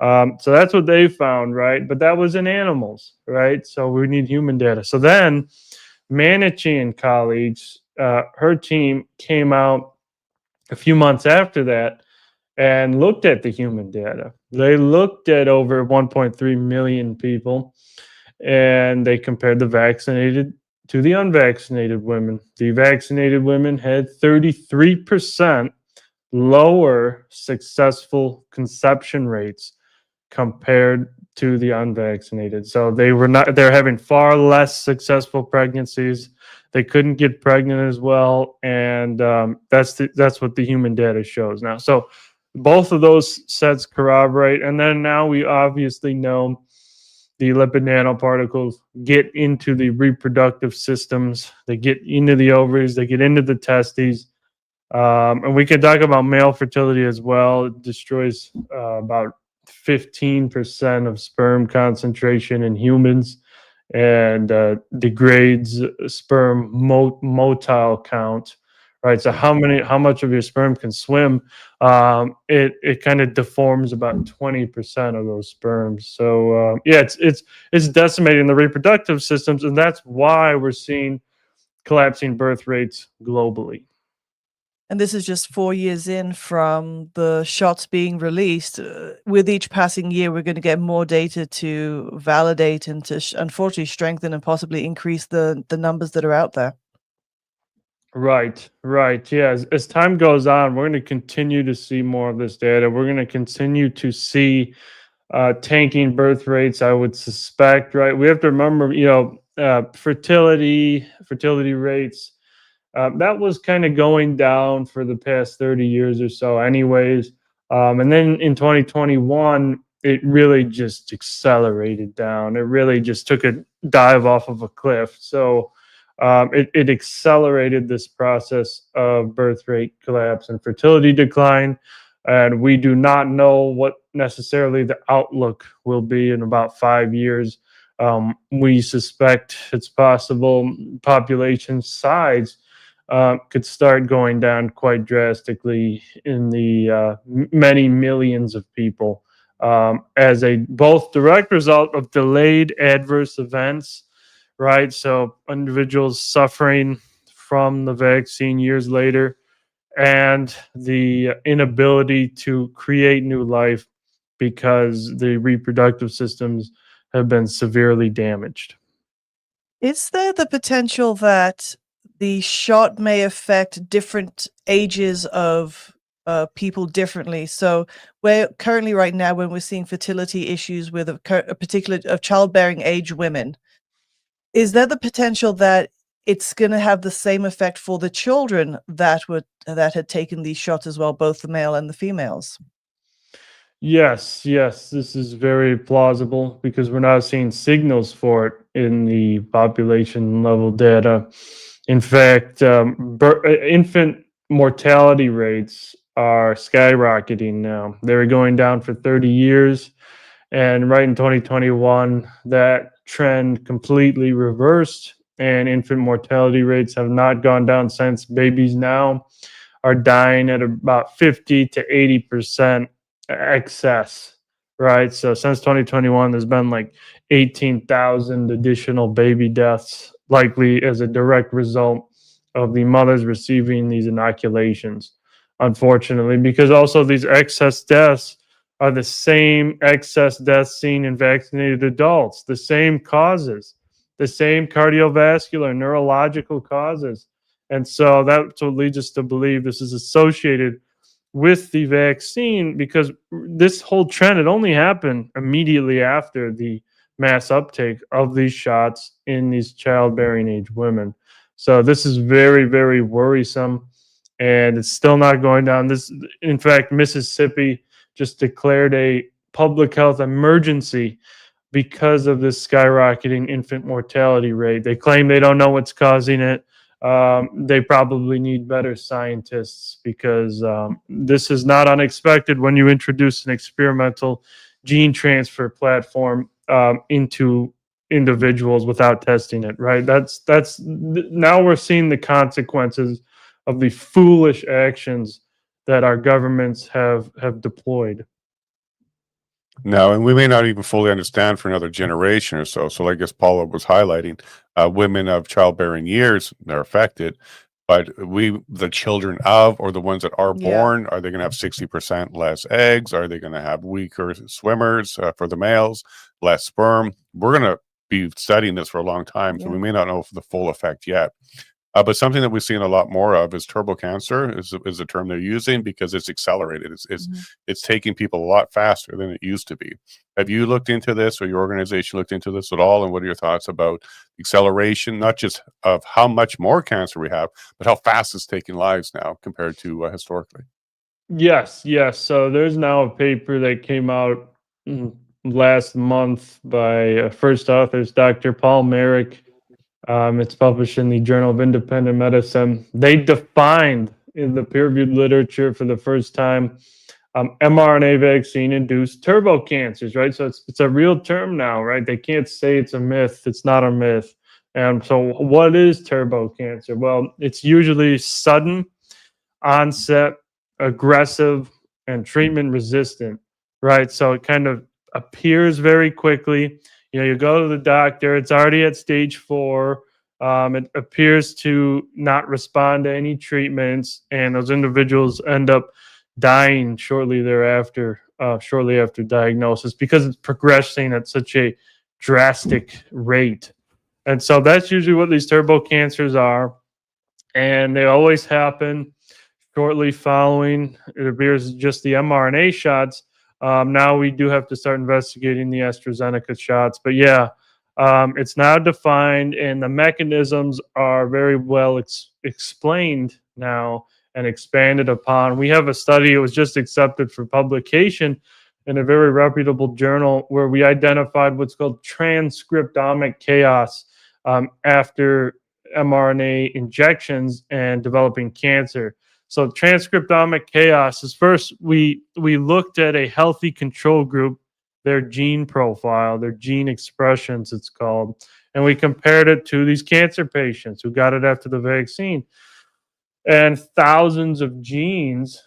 So that's what they found, right? But that was in animals, right? So we need human data. So then Manichi and colleagues, her team came out a few months after that and looked at the human data. They looked at over 1.3 million people, and they compared the vaccinated to the unvaccinated women. The vaccinated women had 33% lower successful conception rates compared to the unvaccinated. So they're having far less successful pregnancies. They couldn't get pregnant as well. And that's what the human data shows now. So both of those sets corroborate. And then now we obviously know the lipid nanoparticles get into the reproductive systems. They get into the ovaries. They get into the testes. And we can talk about male fertility as well. It destroys about 15% of sperm concentration in humans, and degrades sperm motile count. Right. So how much of your sperm can swim? It kind of deforms about 20% of those sperms. So it's decimating the reproductive systems, and that's why we're seeing collapsing birth rates globally. And this is just 4 years in from the shots being released. With each passing year, we're going to get more data to validate and to unfortunately strengthen and possibly increase the numbers that are out there. Right. Yeah. As time goes on, we're going to continue to see more of this data. We're going to continue to see tanking birth rates, I would suspect. Right. We have to remember, fertility rates. That was kind of going down for the past 30 years or so, anyways. And then in 2021, it really just accelerated down. It really just took a dive off of a cliff. So it accelerated this process of birth rate collapse and fertility decline. And we do not know what necessarily the outlook will be in about 5 years. We suspect it's possible population size could start going down quite drastically in the many millions of people as a both direct result of delayed adverse events, right? So individuals suffering from the vaccine years later, and the inability to create new life because the reproductive systems have been severely damaged. Is there the potential that the shot may affect different ages of people differently? So we're currently right now, when we're seeing fertility issues with a particular of childbearing age women, is there the potential that it's going to have the same effect for the children that had taken these shots as well, both the male and the females? Yes, yes, this is very plausible because we're now seeing signals for it in the population level data. In fact, infant mortality rates are skyrocketing now. They were going down for 30 years, and right in 2021, that trend completely reversed, and infant mortality rates have not gone down since. Babies now are dying at about 50 to 80% excess, right? So since 2021, there's been like 18,000 additional baby deaths, likely as a direct result of the mothers receiving these inoculations, unfortunately, because also these excess deaths are the same excess deaths seen in vaccinated adults, the same causes, the same cardiovascular, neurological causes. And so that's what leads us to believe this is associated with the vaccine, because this whole trend, it only happened immediately after the mass uptake of these shots in these childbearing age women. So this is very, very worrisome, and it's still not going down. This, in fact, Mississippi just declared a public health emergency because of this skyrocketing infant mortality rate. They claim they don't know what's causing it. They probably need better scientists, because this is not unexpected when you introduce an experimental gene transfer platform into individuals without testing it, right? Now we're seeing the consequences of the foolish actions that our governments have deployed. No, and we may not even fully understand for another generation or so. So, like as Paula was highlighting, women of childbearing years, they're affected. But the children of, or the ones that are Yeah. born, are they going to have 60% less eggs? Are they going to have weaker swimmers for the males, less sperm? We're going to be studying this for a long time, so Yeah. we may not know the full effect yet. But something that we've seen a lot more of is turbo cancer is a term they're using because it's accelerated. It's taking people a lot faster than it used to be. Have you looked into this, or your organization looked into this at all? And what are your thoughts about acceleration, not just of how much more cancer we have, but how fast it's taking lives now compared to historically? Yes, yes. So there's now a paper that came out last month by first authors, Dr. Paul Merrick. It's published in the Journal of Independent Medicine. They defined in the peer-reviewed literature for the first time mRNA vaccine-induced turbo cancers, right? So it's a real term now, right? They can't say it's a myth. It's not a myth. And so what is turbo cancer? Well, it's usually sudden onset, aggressive, and treatment resistant, right? So it kind of appears very quickly. You go to the doctor, it's already at stage 4. It appears to not respond to any treatments, and those individuals end up dying shortly thereafter, shortly after diagnosis, because it's progressing at such a drastic rate. And so that's usually what these turbo cancers are. And they always happen shortly following, it appears, just the mRNA shots. Now we do have to start investigating the AstraZeneca shots. But yeah, it's now defined, and the mechanisms are very well explained now and expanded upon. We have a study, it was just accepted for publication in a very reputable journal, where we identified what's called transcriptomic chaos after mRNA injections and developing cancer. So transcriptomic chaos is, first we looked at a healthy control group, their gene profile, their gene expressions, it's called, and we compared it to these cancer patients who got it after the vaccine. And thousands of genes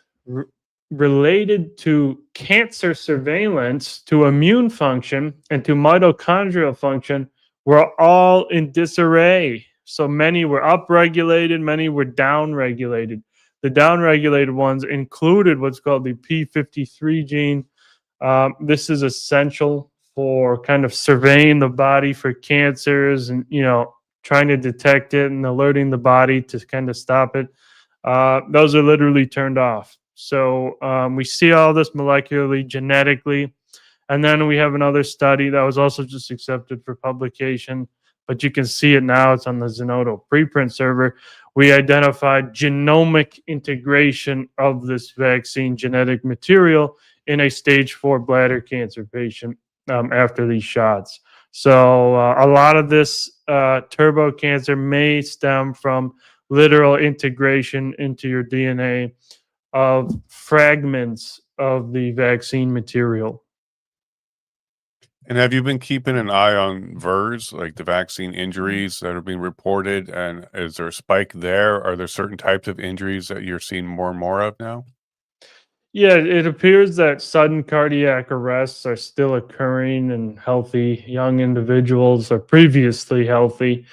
related to cancer surveillance, to immune function, and to mitochondrial function were all in disarray. So many were upregulated, many were downregulated. The downregulated ones included what's called the P53 gene. This is essential for kind of surveying the body for cancers and, trying to detect it and alerting the body to kind of stop it. Those are literally turned off. So we see all this molecularly, genetically. And then we have another study that was also just accepted for publication, but you can see it now. It's on the Zenodo preprint server. We identified genomic integration of this vaccine genetic material in a stage 4 bladder cancer patient after these shots. So a lot of this turbo cancer may stem from literal integration into your DNA of fragments of the vaccine material. And have you been keeping an eye on VERS, like the vaccine injuries that are being reported? And is there a spike there? Are there certain types of injuries that you're seeing more and more of now? Yeah, it appears that sudden cardiac arrests are still occurring in healthy young individuals or previously healthy.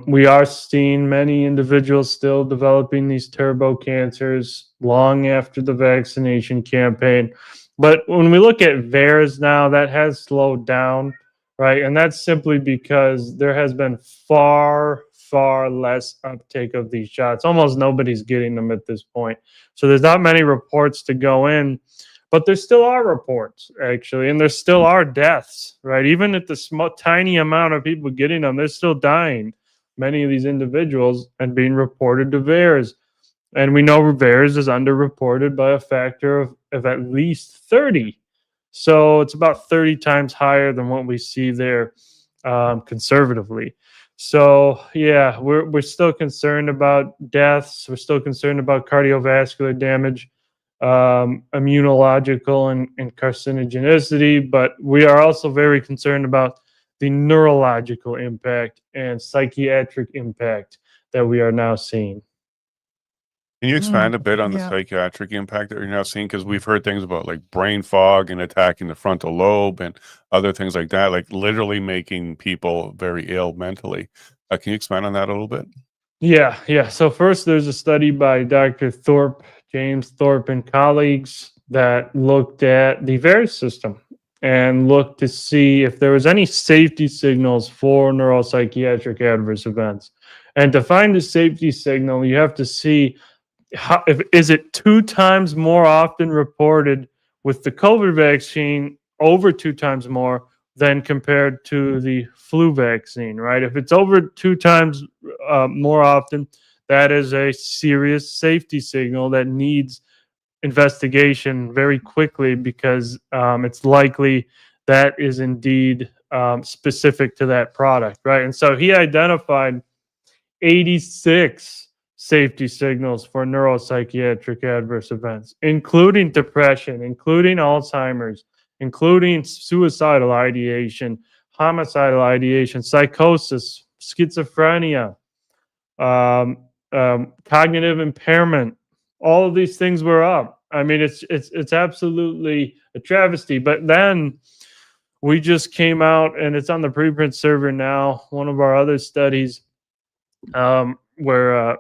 We are seeing many individuals still developing these turbo cancers long after the vaccination campaign. But when we look at VAERS now, that has slowed down, right? And that's simply because there has been far, far less uptake of these shots. Almost nobody's getting them at this point. So there's not many reports to go in, but there still are reports, actually, and there still are deaths, right? Even at the tiny amount of people getting them, they're still dying, many of these individuals, and being reported to VAERS. And we know VAERS is underreported by a factor of at least 30. So it's about 30 times higher than what we see there conservatively. So yeah, we're still concerned about deaths. We're still concerned about cardiovascular damage, immunological and carcinogenicity, but we are also very concerned about the neurological impact and psychiatric impact that we are now seeing. Can you expand a bit on the Yeah. psychiatric impact that you're now seeing? Because we've heard things about like brain fog and attacking the frontal lobe and other things like that, like literally making people very ill mentally. Can you expand on that a little bit? Yeah. So first, there's a study by Dr. James Thorpe and colleagues that looked at the VAERS system and looked to see if there was any safety signals for neuropsychiatric adverse events. And to find a safety signal, you have to see is it 2 times more often reported with the COVID vaccine, over 2 times more than compared to the flu vaccine, right? If it's over 2 times more often, that is a serious safety signal that needs investigation very quickly, because it's likely that is indeed specific to that product, right? And so he identified 86 safety signals for neuropsychiatric adverse events, including depression, including Alzheimer's, including suicidal ideation, homicidal ideation, psychosis, schizophrenia, cognitive impairment. All of these things were up. I mean, it's absolutely a travesty. But then we just came out, and it's on the preprint server now. One of our other studies, where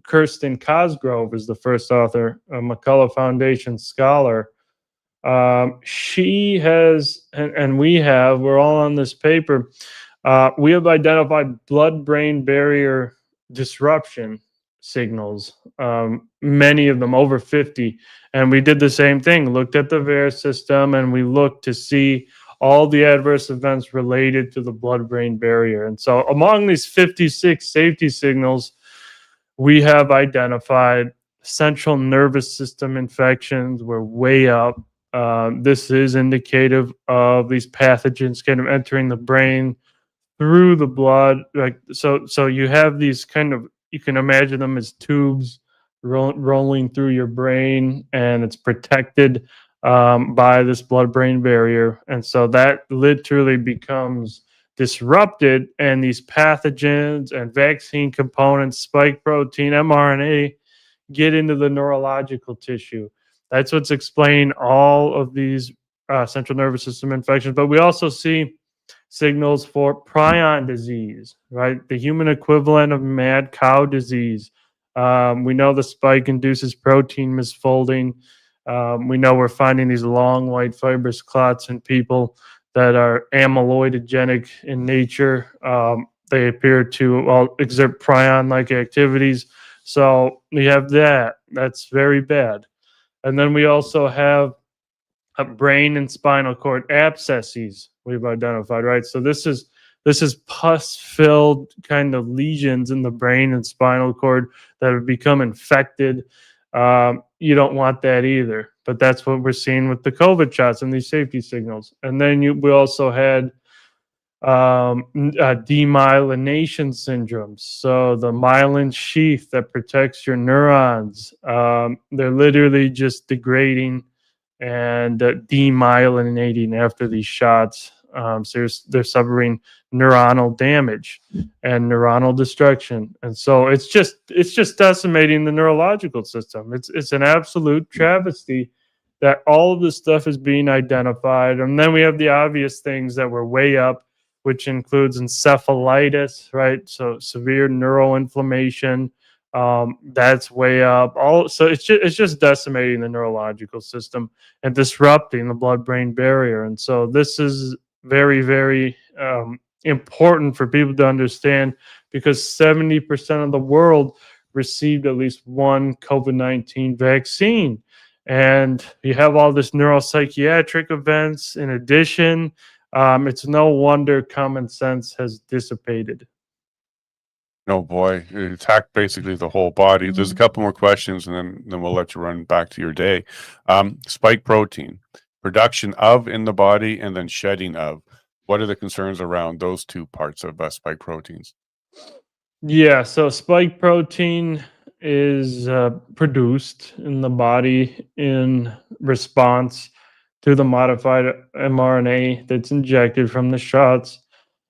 Kirsten Cosgrove is the first author, a McCullough Foundation scholar. She has, and we're all on this paper, we have identified blood-brain barrier disruption signals, many of them over 50. And we did the same thing, looked at the VAERS system, and we looked to see all the adverse events related to the blood-brain barrier. And so among these 56 safety signals, we have identified central nervous system infections were way up. This is indicative of these pathogens kind of entering the brain through the blood. Like so you have these kind of, you can imagine them as tubes rolling through your brain, and it's protected by this blood-brain barrier. And so that literally becomes disrupted, and these pathogens and vaccine components, spike protein, mRNA, get into the neurological tissue. That's what's explaining all of these central nervous system infections. But we also see signals for prion disease, right? The human equivalent of mad cow disease. We know the spike induces protein misfolding. We know we're finding these long white fibrous clots in people that are amyloidogenic in nature. They appear to exert prion-like activities. So we have that. That's very bad. And then we also have brain and spinal cord abscesses we've identified, right? So this is pus-filled kind of lesions in the brain and spinal cord that have become infected. You don't want that either, but that's what we're seeing with the COVID shots and these safety signals. And then we also had demyelination syndromes. So the myelin sheath that protects your neurons, they're literally just degrading and demyelinating after these shots. So they're suffering neuronal damage and neuronal destruction, and so it's just decimating the neurological system. It's an absolute travesty that all of this stuff is being identified, and then we have the obvious things that were way up, which includes encephalitis, right? So severe neural inflammation, that's way up. So it's just decimating the neurological system and disrupting the blood-brain barrier. And so this is very, very important for people to understand, because 70% of the world received at least one COVID-19 vaccine. And you have all this neuropsychiatric events in addition. It's no wonder common sense has dissipated. No, boy, it attacked basically the whole body. There's a couple more questions, and then we'll let you run back to your day. Spike protein, production of in the body, and then shedding of. What are the concerns around those two parts of spike proteins? Yeah, so spike protein is produced in the body in response to the modified mRNA that's injected from the shots.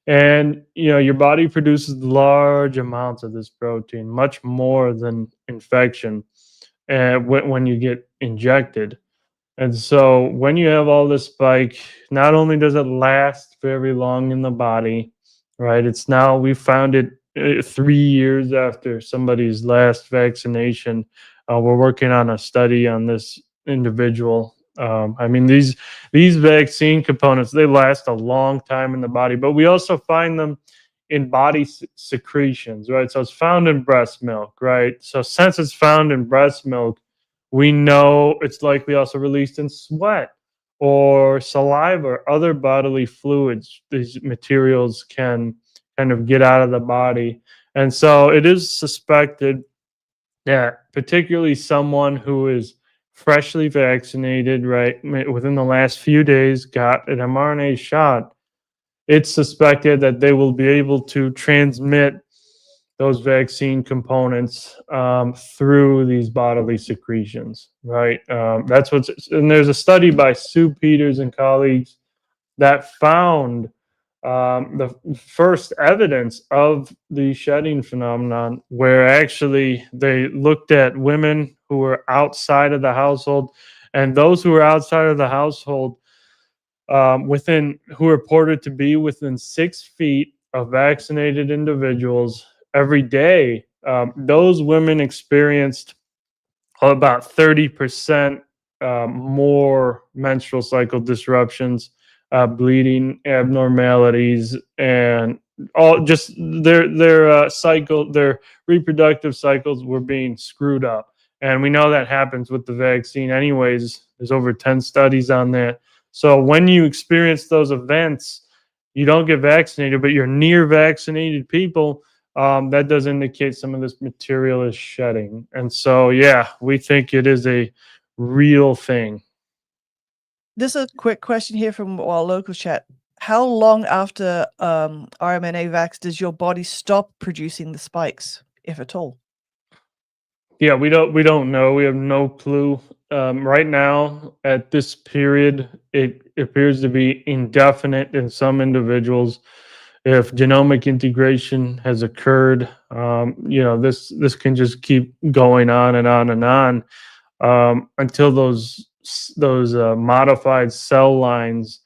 And your body produces large amounts of this protein, much more than infection, when you get injected. And so when you have all this spike, not only does it last very long in the body, right? We found it 3 years after somebody's last vaccination. We're working on a study on this individual. I mean, these vaccine components, they last a long time in the body, but we also find them in body secretions, right? So it's found in breast milk, right? So since it's found in breast milk, we know it's likely also released in sweat or saliva or other bodily fluids. These materials can kind of get out of the body. And so it is suspected that particularly someone who is freshly vaccinated, right, within the last few days, got an mRNA shot, it's suspected that they will be able to transmit those vaccine components through these bodily secretions, right? And there's a study by Sue Peters and colleagues that found the first evidence of the shedding phenomenon, where actually they looked at women who were outside of the household, and those who were outside of the household who reported to be within 6 feet of vaccinated individuals every day. Those women experienced about 30% more menstrual cycle disruptions, bleeding abnormalities, and all just their reproductive cycles were being screwed up. And we know that happens with the vaccine anyways. There's over 10 studies on that. So when you experience those events, you don't get vaccinated, but you're near vaccinated people, that does indicate some of this material is shedding. And so, yeah, we think it is a real thing. There's a quick question here from our local chat. How long after RMNA vax does your body stop producing the spikes, if at all? Yeah, we don't know. We have no clue. Right now, at this period, it appears to be indefinite in some individuals. If genomic integration has occurred, this can just keep going on and on and on until those modified cell lines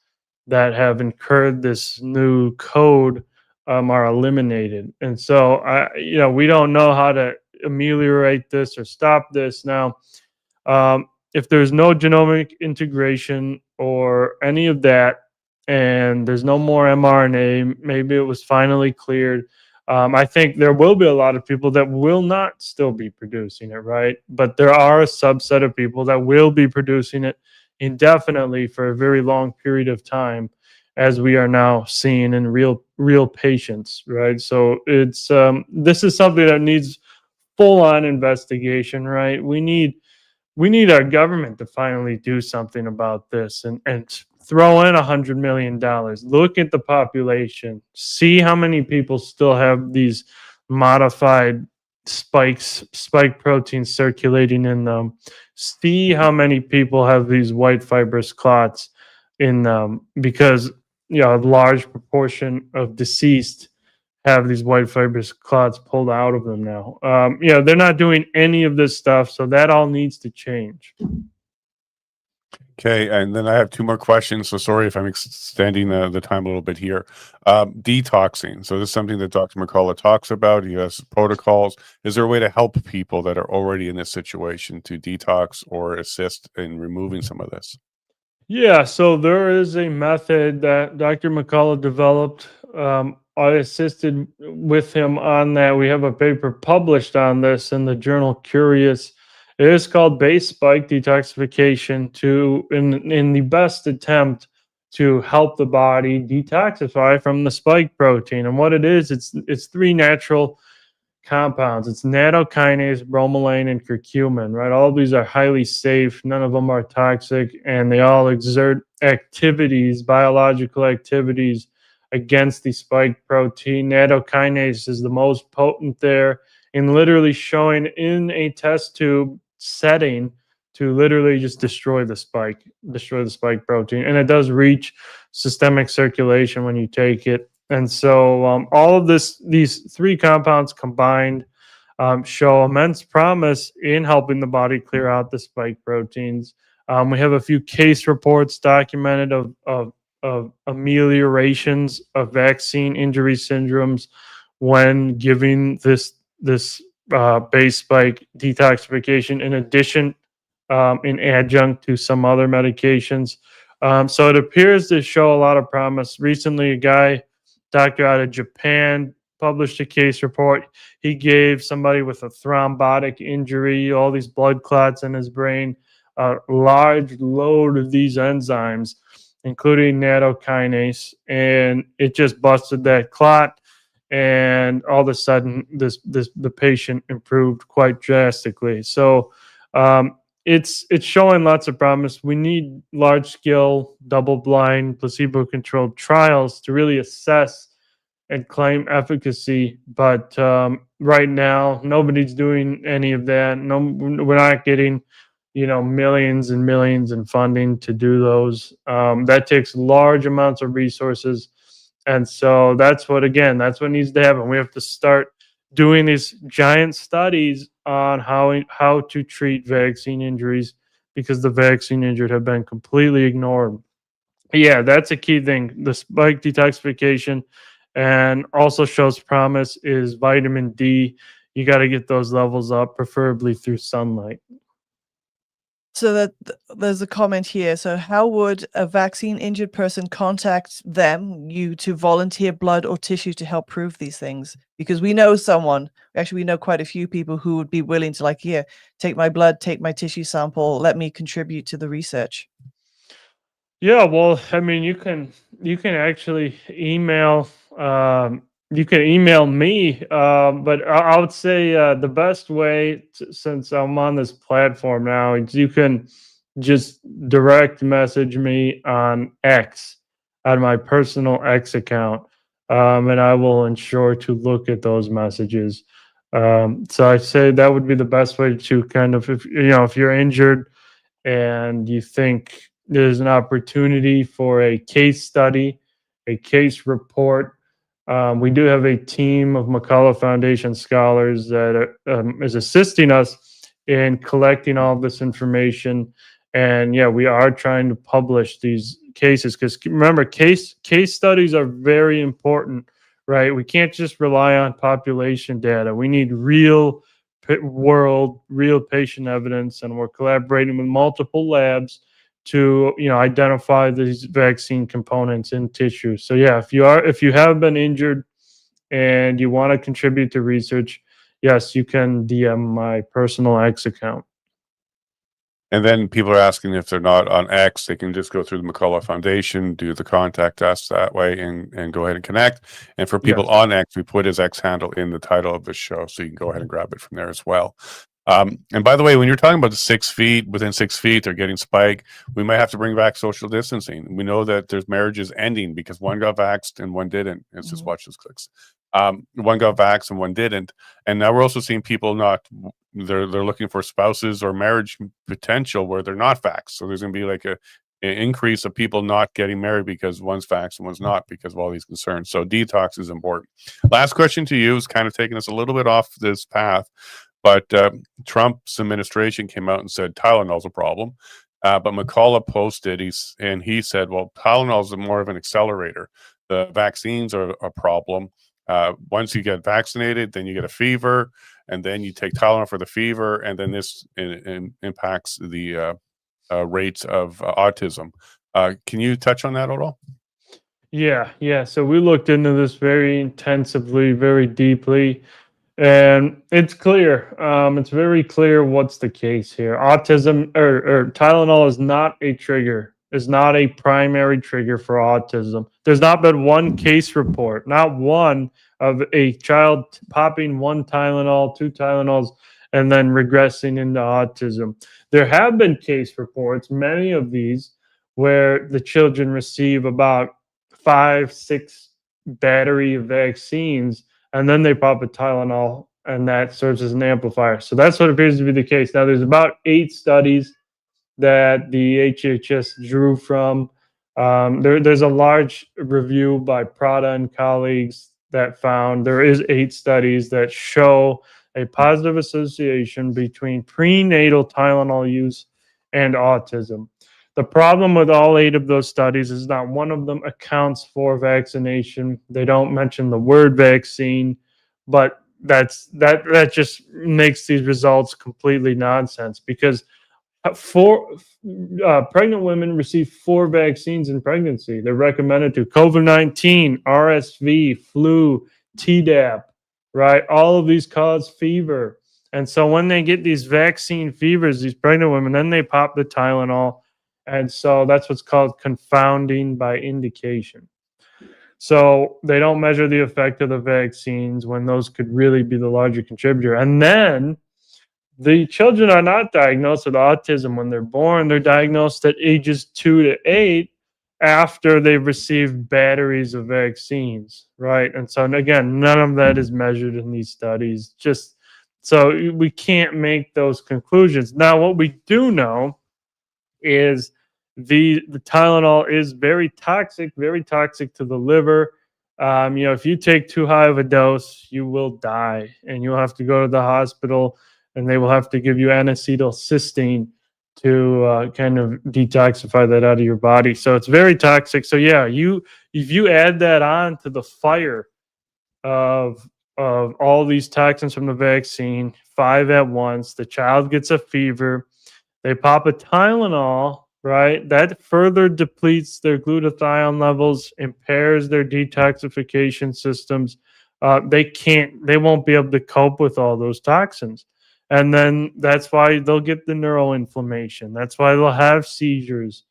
that have incurred this new code are eliminated. And so, we don't know how to ameliorate this or stop this now. If there's no genomic integration or any of that, and there's no more mRNA. Maybe it was finally cleared. I think there will be a lot of people that will not still be producing it, right? But there are a subset of people that will be producing it indefinitely for a very long period of time, as we are now seeing in real patients, right? So it's this is something that needs full on investigation, right? We need our government to finally do something about this and throw in $100 million. Look at the population, see how many people still have these modified spike proteins circulating in them. See how many people have these white fibrous clots in them, because a large proportion of deceased have these white fibrous clots pulled out of them now. They're not doing any of this stuff, so that all needs to change. Okay, and then I have two more questions. So sorry if I'm extending the time a little bit here. Detoxing. So this is something that Dr. McCullough talks about. He has protocols. Is there a way to help people that are already in this situation to detox or assist in removing some of this? Yeah, so there is a method that Dr. McCullough developed. I assisted with him on that. We have a paper published on this in the journal Curious. It is called base spike detoxification in the best attempt to help the body detoxify from the spike protein. And what it is, it's three natural compounds. It's nattokinase, bromelain, and curcumin, right? All of these are highly safe. None of them are toxic, and they all exert activities, biological activities against the spike protein. Nattokinase is the most potent there, in literally showing in a test tube setting to literally just destroy the spike protein. And it does reach systemic circulation when you take it. And so all of these three compounds combined show immense promise in helping the body clear out the spike proteins. We have a few case reports documented of ameliorations of vaccine injury syndromes when giving this base spike detoxification in addition, in adjunct to some other medications. So it appears to show a lot of promise. Recently, a doctor out of Japan published a case report. He gave somebody with a thrombotic injury, all these blood clots in his brain, a large load of these enzymes, including nattokinase, and it just busted that clot. And all of a sudden, the patient improved quite drastically. So it's showing lots of promise. We need large-scale, double-blind, placebo-controlled trials to really assess and claim efficacy. But right now, nobody's doing any of that. No, we're not getting, millions and millions in funding to do those. That takes large amounts of resources. And so that's what needs to happen. We have to start doing these giant studies on how to treat vaccine injuries, because the vaccine injured have been completely ignored. Yeah, that's a key thing. The spike detoxification, and also shows promise, is vitamin D. You got to get those levels up, preferably through sunlight. So there's a comment here. So how would a vaccine injured person contact you to volunteer blood or tissue to help prove these things? Because we know we know quite a few people who would be willing to, like, here, take my blood, take my tissue sample, let me contribute to the research. Yeah, well, I mean, you can actually email me, but I would say the best way, since I'm on this platform now, is you can just direct message me on X, on my personal X account, and I will ensure to look at those messages. So I say that would be the best way to kind of, if you're injured and you think there's an opportunity for a case study, a case report. We do have a team of McCullough Foundation scholars that is assisting us in collecting all of this information. And yeah, we are trying to publish these cases, because remember, case studies are very important, right? We can't just rely on population data. We need real patient evidence, and we're collaborating with multiple labs to identify these vaccine components in tissue. So yeah, if you have been injured and you want to contribute to research, yes, you can DM my personal X account. And then people are asking if they're not on X, they can just go through the McCullough Foundation, do the contact us that way, and go ahead and connect. And for people Yes. on X, we put his X handle in the title of the show, so you can go ahead and grab it from there as well. And by the way, when you're talking about the 6 feet, within 6 feet, they're getting spiked, we might have to bring back social distancing. We know that there's marriages ending because one got vaxxed and one didn't. Let's just watch those clicks. One got vaxxed and one didn't. And now we're also seeing people they're looking for spouses or marriage potential where they're not vaxxed. So there's going to be like an increase of people not getting married because one's vaxxed and one's not because of all these concerns. So detox is important. Last question to you is kind of taking us a little bit off this path, but Trump's administration came out and said Tylenol's a problem. But McCullough posted, he said, well, Tylenol is more of an accelerator. The vaccines are a problem. Once you get vaccinated, then you get a fever, and then you take Tylenol for the fever, and then this impacts the rates of autism. Can you touch on that at all? Yeah. So we looked into this very intensively, very deeply, and it's clear. It's very clear what's the case here. Autism or Tylenol is not a trigger. Is not a primary trigger for autism. There's not been one case report, not one, of a child popping one Tylenol, 2 Tylenols, and then regressing into autism. There have been case reports, many of these, where the children receive about 5, 6 battery vaccines, and then they pop a Tylenol, and that serves as an amplifier. So that's what appears to be the case. Now, there's about 8 studies that the HHS drew from. There's a large review by Prada and colleagues that found there is 8 studies that show a positive association between prenatal Tylenol use and autism. The problem with all 8 of those studies is not one of them accounts for vaccination. They don't mention the word vaccine, but that just makes these results completely nonsense, because pregnant women receive 4 vaccines in pregnancy. They're recommended to: COVID-19, RSV, flu, Tdap, right? All of these cause fever. And so when they get these vaccine fevers, these pregnant women, then they pop the Tylenol. And so that's what's called confounding by indication. So they don't measure the effect of the vaccines when those could really be the larger contributor. And then the children are not diagnosed with autism when they're born. They're diagnosed at ages 2 to 8 after they've received batteries of vaccines, right? And so, again, none of that is measured in these studies. Just so we can't make those conclusions. Now, what we do know is the Tylenol is very toxic to the liver. If you take too high of a dose, you will die, and you'll have to go to the hospital, and they will have to give you N-acetylcysteine to kind of detoxify that out of your body. So it's very toxic. So yeah, if you add that on to the fire of all these toxins from the vaccine, 5 at once, the child gets a fever, they pop a Tylenol, right? That further depletes their glutathione levels, impairs their detoxification systems. They won't be able to cope with all those toxins. And then that's why they'll get the neuroinflammation. That's why they'll have seizures.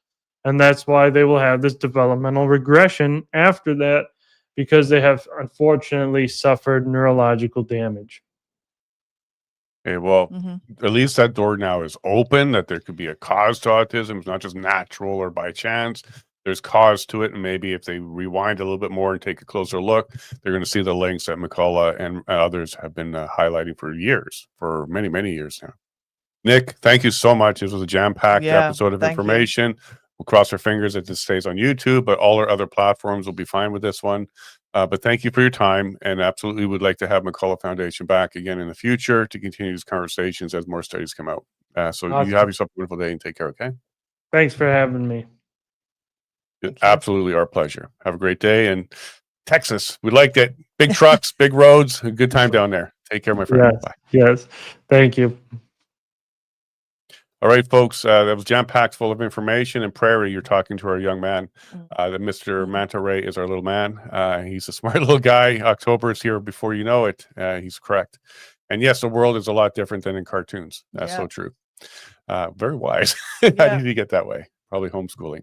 And that's why they will have this developmental regression after that, because they have unfortunately suffered neurological damage. Okay, well, at least that door now is open, that there could be a cause to autism. It's not just natural or by chance. There's cause to it, and maybe if they rewind a little bit more and take a closer look, they're going to see the links that McCullough and others have been highlighting for years, for many, many years now. Nick, thank you so much. This was a jam-packed episode of information. We'll cross our fingers that this stays on YouTube, but all our other platforms will be fine with this one. But thank you for your time, and absolutely would like to have McCullough Foundation back again in the future to continue these conversations as more studies come out. So awesome. You have yourself a wonderful day and take care, okay? Thanks for having me. Absolutely our pleasure. Have a great day. And Texas, we liked it. Big trucks, big roads, a good time down there. Take care, my friend. Yes, Bye. Yes. Thank you. All right, folks, that was jam-packed full of information. And Prairie, you're talking to our young man. That Mr. Manta Ray is our little man. He's a smart little guy. October is here before you know it. He's correct. And yes, the world is a lot different than in cartoons. That's so true. Very wise. How did he get that way? Probably homeschooling.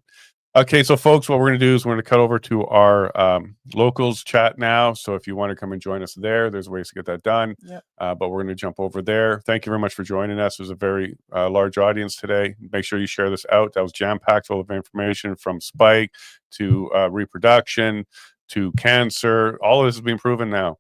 Okay, so folks, what we're going to do is we're going to cut over to our locals chat now. So if you want to come and join us there, there's ways to get that done. But we're going to jump over there. Thank you very much for joining us. There's a very large audience today. Make sure you share this out. That was jam-packed full of information from spike to reproduction to cancer. All of this is being proven now.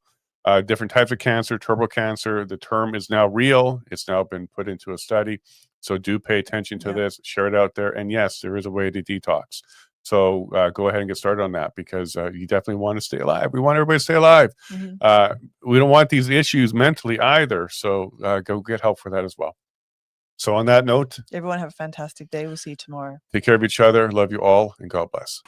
Different types of cancer, turbo cancer. The term is now real. It's now been put into a study. So do pay attention to this, share it out there. And yes, there is a way to detox. So go ahead and get started on that, because you definitely want to stay alive. We want everybody to stay alive. We don't want these issues mentally either. So go get help for that as well. So on that note, everyone have a fantastic day. We'll see you tomorrow. Take care of each other. Love you all, and God bless.